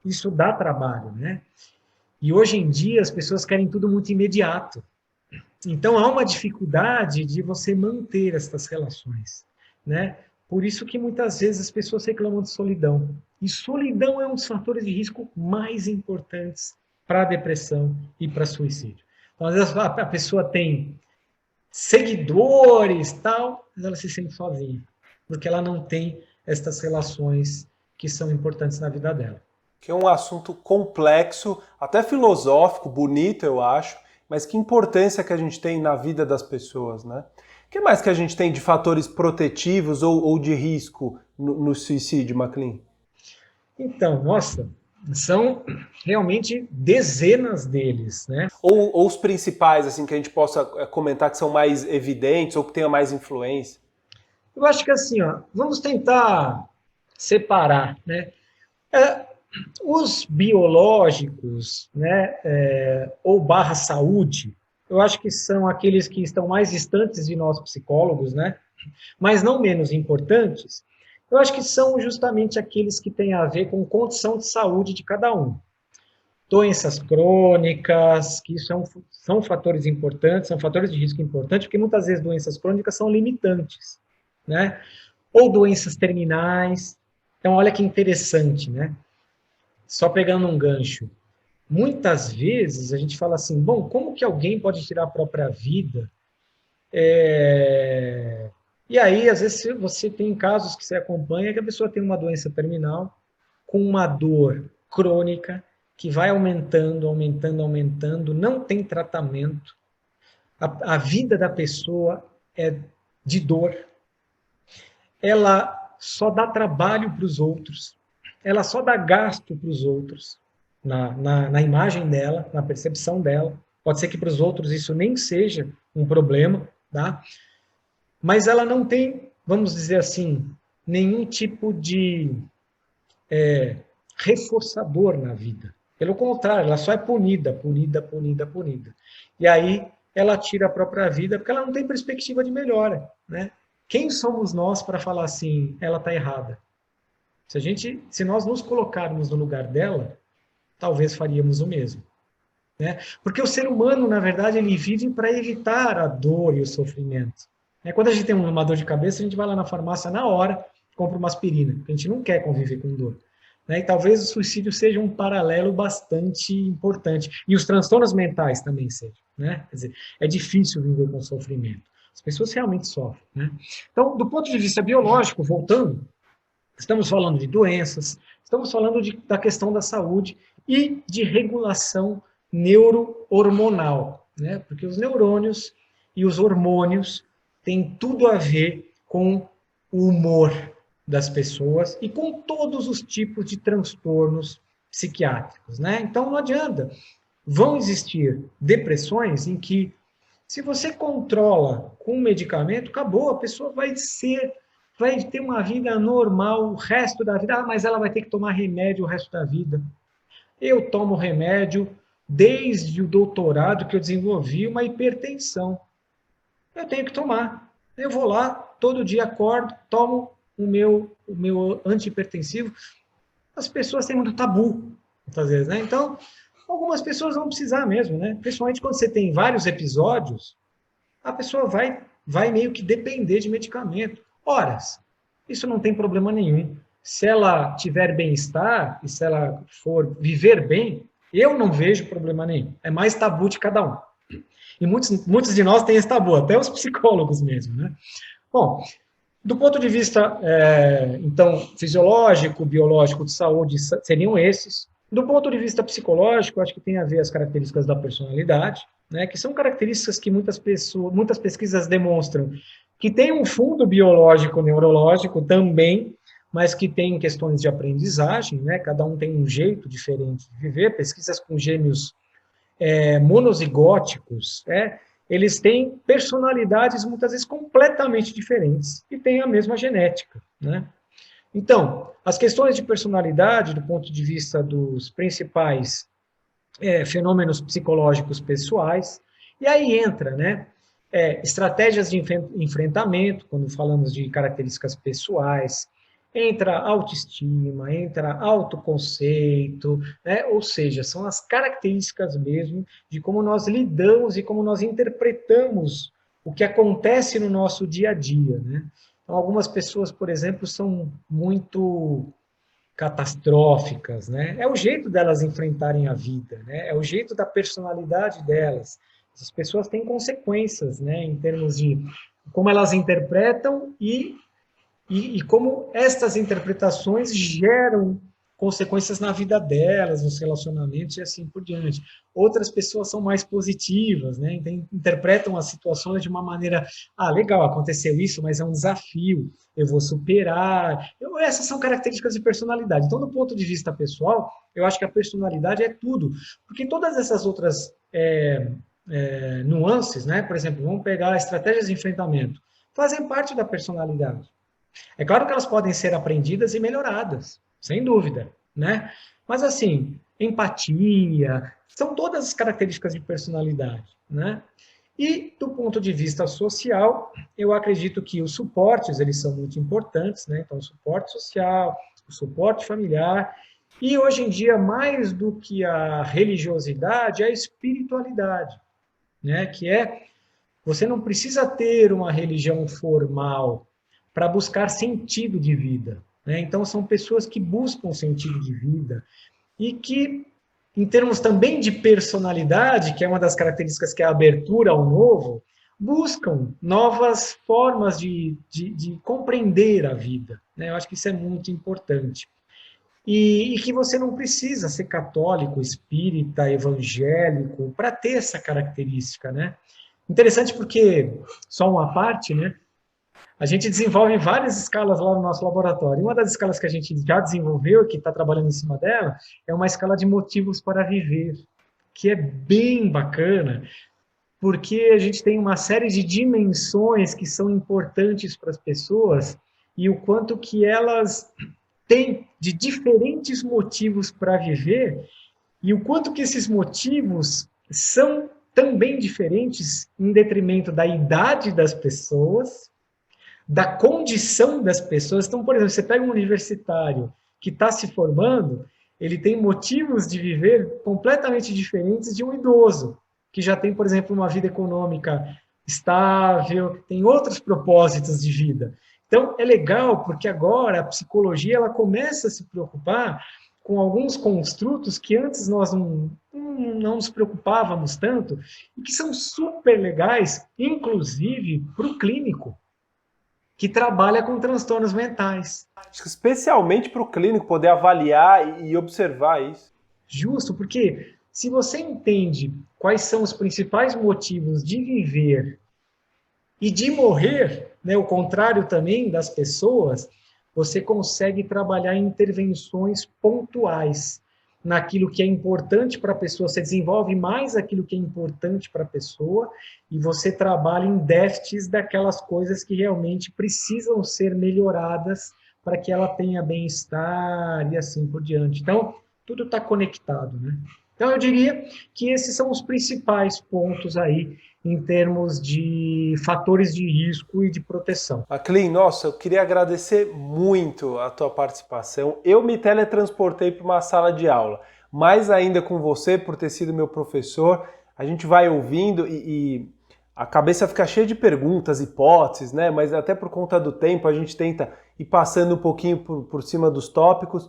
isso dá trabalho, né? E hoje em dia as pessoas querem tudo muito imediato. Então há uma dificuldade de você manter essas relações, né? Por isso que muitas vezes as pessoas reclamam de solidão. E solidão é um dos fatores de risco mais importantes para a depressão e para suicídio. Então, às vezes a pessoa tem seguidores, tal, mas ela se sente sozinha, porque ela não tem estas relações que são importantes na vida dela. Que é um assunto complexo, até filosófico, bonito, eu acho, mas que importância que a gente tem na vida das pessoas, né? O que mais que a gente tem de fatores protetivos ou de risco no suicídio, Maclean? Então, nossa, são realmente dezenas deles, né? Ou os principais, assim, que a gente possa comentar que são mais evidentes ou que tenham mais influência? Eu acho que assim, vamos tentar separar, né? É, os biológicos, né, ou barra saúde, eu acho que são aqueles que estão mais distantes de nós psicólogos, né? Mas não menos importantes, eu acho que são justamente aqueles que têm a ver com condição de saúde de cada um. Doenças crônicas, que são fatores importantes, são fatores de risco importantes, porque muitas vezes doenças crônicas são limitantes, né? Ou doenças terminais. Então, olha que interessante, né? Só pegando um gancho. muitas vezes a gente fala assim, bom, como que alguém pode tirar a própria vida? E aí, às vezes, você tem casos que você acompanha que a pessoa tem uma doença terminal, com uma dor crônica, que vai aumentando, aumentando, aumentando, não tem tratamento, a vida da pessoa é de dor, ela só dá trabalho para os outros, ela só dá gasto para os outros, na imagem dela, na percepção dela. Pode ser que para os outros isso nem seja um problema, tá? Mas ela não tem, vamos dizer assim, nenhum tipo de reforçador na vida. Pelo contrário, ela só é punida, punida, punida, punida. E aí ela tira a própria vida porque ela não tem perspectiva de melhora, né? Quem somos nós para falar assim, ela está errada? Se nós nos colocarmos no lugar dela, talvez faríamos o mesmo, né? Porque o ser humano, na verdade, ele vive para evitar a dor e o sofrimento. Quando a gente tem uma dor de cabeça, a gente vai lá na farmácia na hora, compra uma aspirina, porque a gente não quer conviver com dor. E talvez o suicídio seja um paralelo bastante importante. E os transtornos mentais também sejam. Né? Quer dizer, é difícil viver com sofrimento. As pessoas realmente sofrem. Né? Então, do ponto de vista biológico, voltando, estamos falando de doenças, estamos falando da questão da saúde e de regulação neurohormonal, né? Porque os neurônios e os hormônios têm tudo a ver com o humor das pessoas e com todos os tipos de transtornos psiquiátricos, né? Então não adianta. Vão existir depressões em que, se você controla com medicamento, acabou, a pessoa vai ter uma vida normal o resto da vida. Ah, mas ela vai ter que tomar remédio o resto da vida. Eu tomo remédio desde o doutorado que eu desenvolvi uma hipertensão. Eu tenho que tomar. Eu vou lá, todo dia acordo, tomo o meu antihipertensivo. As pessoas têm muito tabu, muitas vezes, né? Então, algumas pessoas vão precisar mesmo, né? Principalmente quando você tem vários episódios, a pessoa vai meio que depender de medicamento. Horas. Isso não tem problema nenhum. Se ela tiver bem-estar e se ela for viver bem, eu não vejo problema nenhum. É mais tabu de cada um. E muitos de nós têm esse tabu, até os psicólogos mesmo, né? Bom, do ponto de vista, então, fisiológico, biológico, de saúde, seriam esses. Do ponto de vista psicológico, acho que tem a ver as características da personalidade, né, que são características que muitas pesquisas demonstram que tem um fundo biológico, neurológico também, mas que tem questões de aprendizagem, né, cada um tem um jeito diferente de viver. Pesquisas com gêmeos monozigóticos, eles têm personalidades muitas vezes completamente diferentes e têm a mesma genética, né? Então, as questões de personalidade, do ponto de vista dos principais fenômenos psicológicos pessoais, e aí entra, né, estratégias de enfrentamento, quando falamos de características pessoais, entra autoestima, entra autoconceito, né? Ou seja, são as características mesmo de como nós lidamos e como nós interpretamos o que acontece no nosso dia a dia, né? Então, algumas pessoas, por exemplo, são muito catastróficas, né? É o jeito delas enfrentarem a vida, né? É o jeito da personalidade delas. As pessoas têm consequências, né? Em termos de como elas interpretam e como estas interpretações geram consequências na vida delas, nos relacionamentos e assim por diante. Outras pessoas são mais positivas, né? Interpretam as situações de uma maneira, legal, aconteceu isso, mas é um desafio, eu vou superar. Essas são características de personalidade. Então, do ponto de vista pessoal, eu acho que a personalidade é tudo, porque todas essas outras nuances, né? Por exemplo, vamos pegar estratégias de enfrentamento, fazem parte da personalidade. É claro que elas podem ser aprendidas e melhoradas, sem dúvida, né? Mas, assim, empatia, são todas as características de personalidade, né? E, do ponto de vista social, eu acredito que os suportes, eles são muito importantes, né? Então, o suporte social, o suporte familiar, e, hoje em dia, mais do que a religiosidade, a espiritualidade, né? Que você não precisa ter uma religião formal para buscar sentido de vida, né? Então, são pessoas que buscam sentido de vida e que em termos também de personalidade, que é uma das características que é a abertura ao novo, buscam novas formas de compreender a vida, né? Eu acho que isso é muito importante. E que você não precisa ser católico, espírita, evangélico, para ter essa característica, né? Interessante porque, só uma parte, né? A gente desenvolve várias escalas lá no nosso laboratório. Uma das escalas que a gente já desenvolveu, que está trabalhando em cima dela, é uma escala de motivos para viver, que é bem bacana, porque a gente tem uma série de dimensões que são importantes para as pessoas e o quanto que elas têm de diferentes motivos para viver e o quanto que esses motivos são também diferentes em detrimento da idade das pessoas, da condição das pessoas. Então, por exemplo, você pega um universitário que está se formando, ele tem motivos de viver completamente diferentes de um idoso, que já tem, por exemplo, uma vida econômica estável, tem outros propósitos de vida. Então, é legal, porque agora a psicologia ela começa a se preocupar com alguns construtos que antes nós não nos preocupávamos tanto, e que são super legais, inclusive para o clínico, que trabalha com transtornos mentais. Acho que especialmente para o clínico poder avaliar e observar isso. Justo, porque se você entende quais são os principais motivos de viver e de morrer, né, o contrário também das pessoas, você consegue trabalhar em intervenções pontuais naquilo que é importante para a pessoa, você desenvolve mais aquilo que é importante para a pessoa e você trabalha em déficits daquelas coisas que realmente precisam ser melhoradas para que ela tenha bem-estar e assim por diante. Então, tudo está conectado, né? Então, eu diria que esses são os principais pontos aí em termos de fatores de risco e de proteção. Maclean, nossa, eu queria agradecer muito a tua participação. Eu me teletransportei para uma sala de aula, mais ainda com você por ter sido meu professor. A gente vai ouvindo e a cabeça fica cheia de perguntas, hipóteses, né? Mas até por conta do tempo a gente tenta ir passando um pouquinho por cima dos tópicos.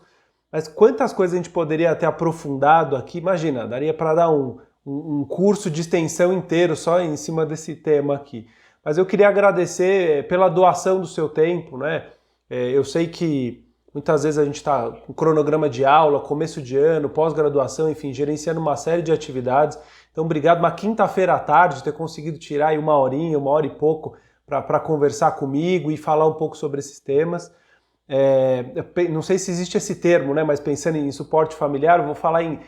Mas quantas coisas a gente poderia ter aprofundado aqui? Imagina, daria para dar um curso de extensão inteiro só em cima desse tema aqui. Mas eu queria agradecer pela doação do seu tempo, né? Eu sei que muitas vezes a gente está com cronograma de aula, começo de ano, pós-graduação, enfim, gerenciando uma série de atividades. Então, obrigado. Uma quinta-feira à tarde, ter conseguido tirar aí uma horinha, uma hora e pouco para conversar comigo e falar um pouco sobre esses temas. Não sei se existe esse termo, né? Mas pensando em suporte familiar, eu vou falar em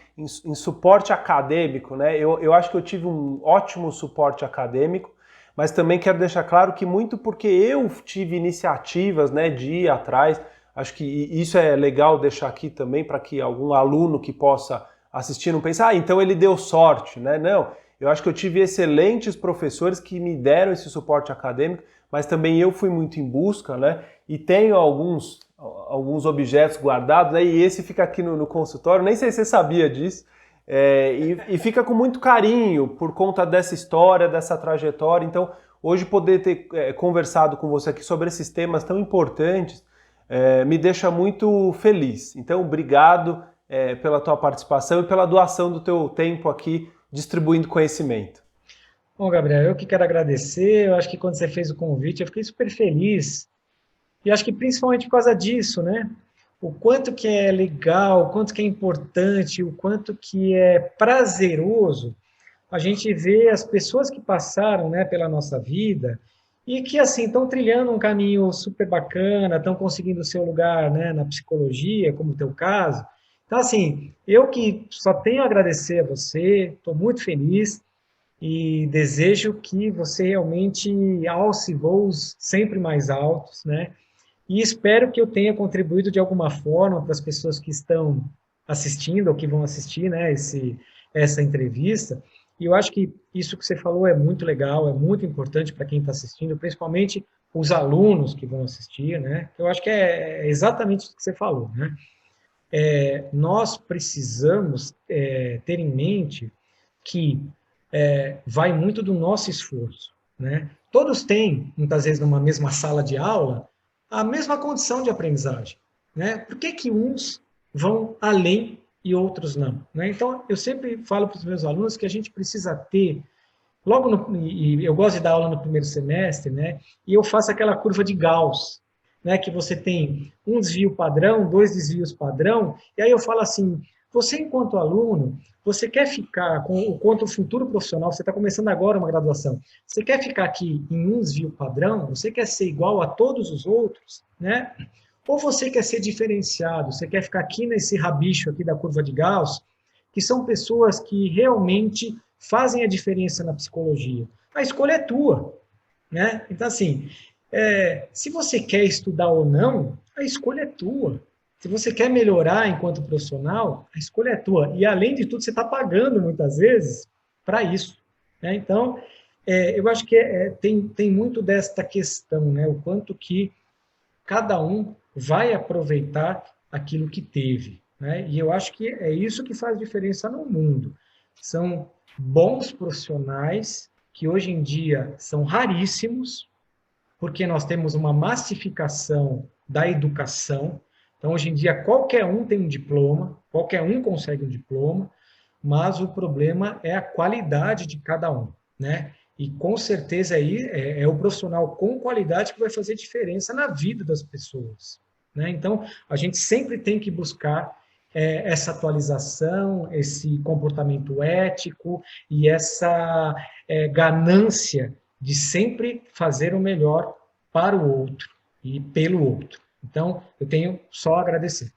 suporte acadêmico, né? Eu acho que eu tive um ótimo suporte acadêmico, mas também quero deixar claro que muito porque eu tive iniciativas, né, de ir atrás. Acho que isso é legal deixar aqui também para que algum aluno que possa assistir não pense, então ele deu sorte, né? Não, eu acho que eu tive excelentes professores que me deram esse suporte acadêmico, mas também eu fui muito em busca, né? E tenho alguns objetos guardados, né? E esse fica aqui no consultório, nem sei se você sabia disso, e fica com muito carinho por conta dessa história, dessa trajetória. Então, hoje poder ter conversado com você aqui sobre esses temas tão importantes me deixa muito feliz. Então, obrigado pela tua participação e pela doação do teu tempo aqui distribuindo conhecimento. Bom, Gabriel, eu que quero agradecer. Eu acho que quando você fez o convite, eu fiquei super feliz. E acho que principalmente por causa disso, né? O quanto que é legal, o quanto que é importante, o quanto que é prazeroso a gente ver as pessoas que passaram, né, pela nossa vida e que, assim, estão trilhando um caminho super bacana, estão conseguindo o seu lugar, né, na psicologia, como o teu caso. Então, assim, eu que só tenho a agradecer a você, estou muito feliz e desejo que você realmente alce voos sempre mais altos, né? E espero que eu tenha contribuído de alguma forma para as pessoas que estão assistindo ou que vão assistir, né, essa entrevista. E eu acho que isso que você falou é muito legal, é muito importante para quem está assistindo, principalmente os alunos que vão assistir, né? Eu acho que é exatamente o que você falou, né? Nós precisamos ter em mente que vai muito do nosso esforço, né? Todos têm, muitas vezes, numa mesma sala de aula, a mesma condição de aprendizagem, né? Por que que uns vão além e outros não, né? Então, eu sempre falo para os meus alunos que a gente precisa ter, logo no, e eu gosto de dar aula no primeiro semestre, né? E eu faço aquela curva de Gauss, né? Que você tem um desvio padrão, dois desvios padrão, e aí eu falo assim, você enquanto aluno, você quer ficar quanto futuro profissional, você está começando agora uma graduação, você quer ficar aqui em um desvio padrão, você quer ser igual a todos os outros, né? Ou você quer ser diferenciado, você quer ficar aqui nesse rabicho aqui da curva de Gauss, que são pessoas que realmente fazem a diferença na psicologia. A escolha é tua, né? Então, assim, se você quer estudar ou não, a escolha é tua. Se você quer melhorar enquanto profissional, a escolha é tua. E, além de tudo, você está pagando, muitas vezes, para isso, né? Então, eu acho que tem muito desta questão, né? O quanto que cada um vai aproveitar aquilo que teve, né? E eu acho que é isso que faz diferença no mundo. São bons profissionais que hoje em dia são raríssimos, porque nós temos uma massificação da educação. Então, hoje em dia, qualquer um tem um diploma, qualquer um consegue um diploma, mas o problema é a qualidade de cada um, né? E com certeza aí é o profissional com qualidade que vai fazer diferença na vida das pessoas, né? Então, a gente sempre tem que buscar essa atualização, esse comportamento ético e essa ganância de sempre fazer o melhor para o outro e pelo outro. Então, eu tenho só a agradecer.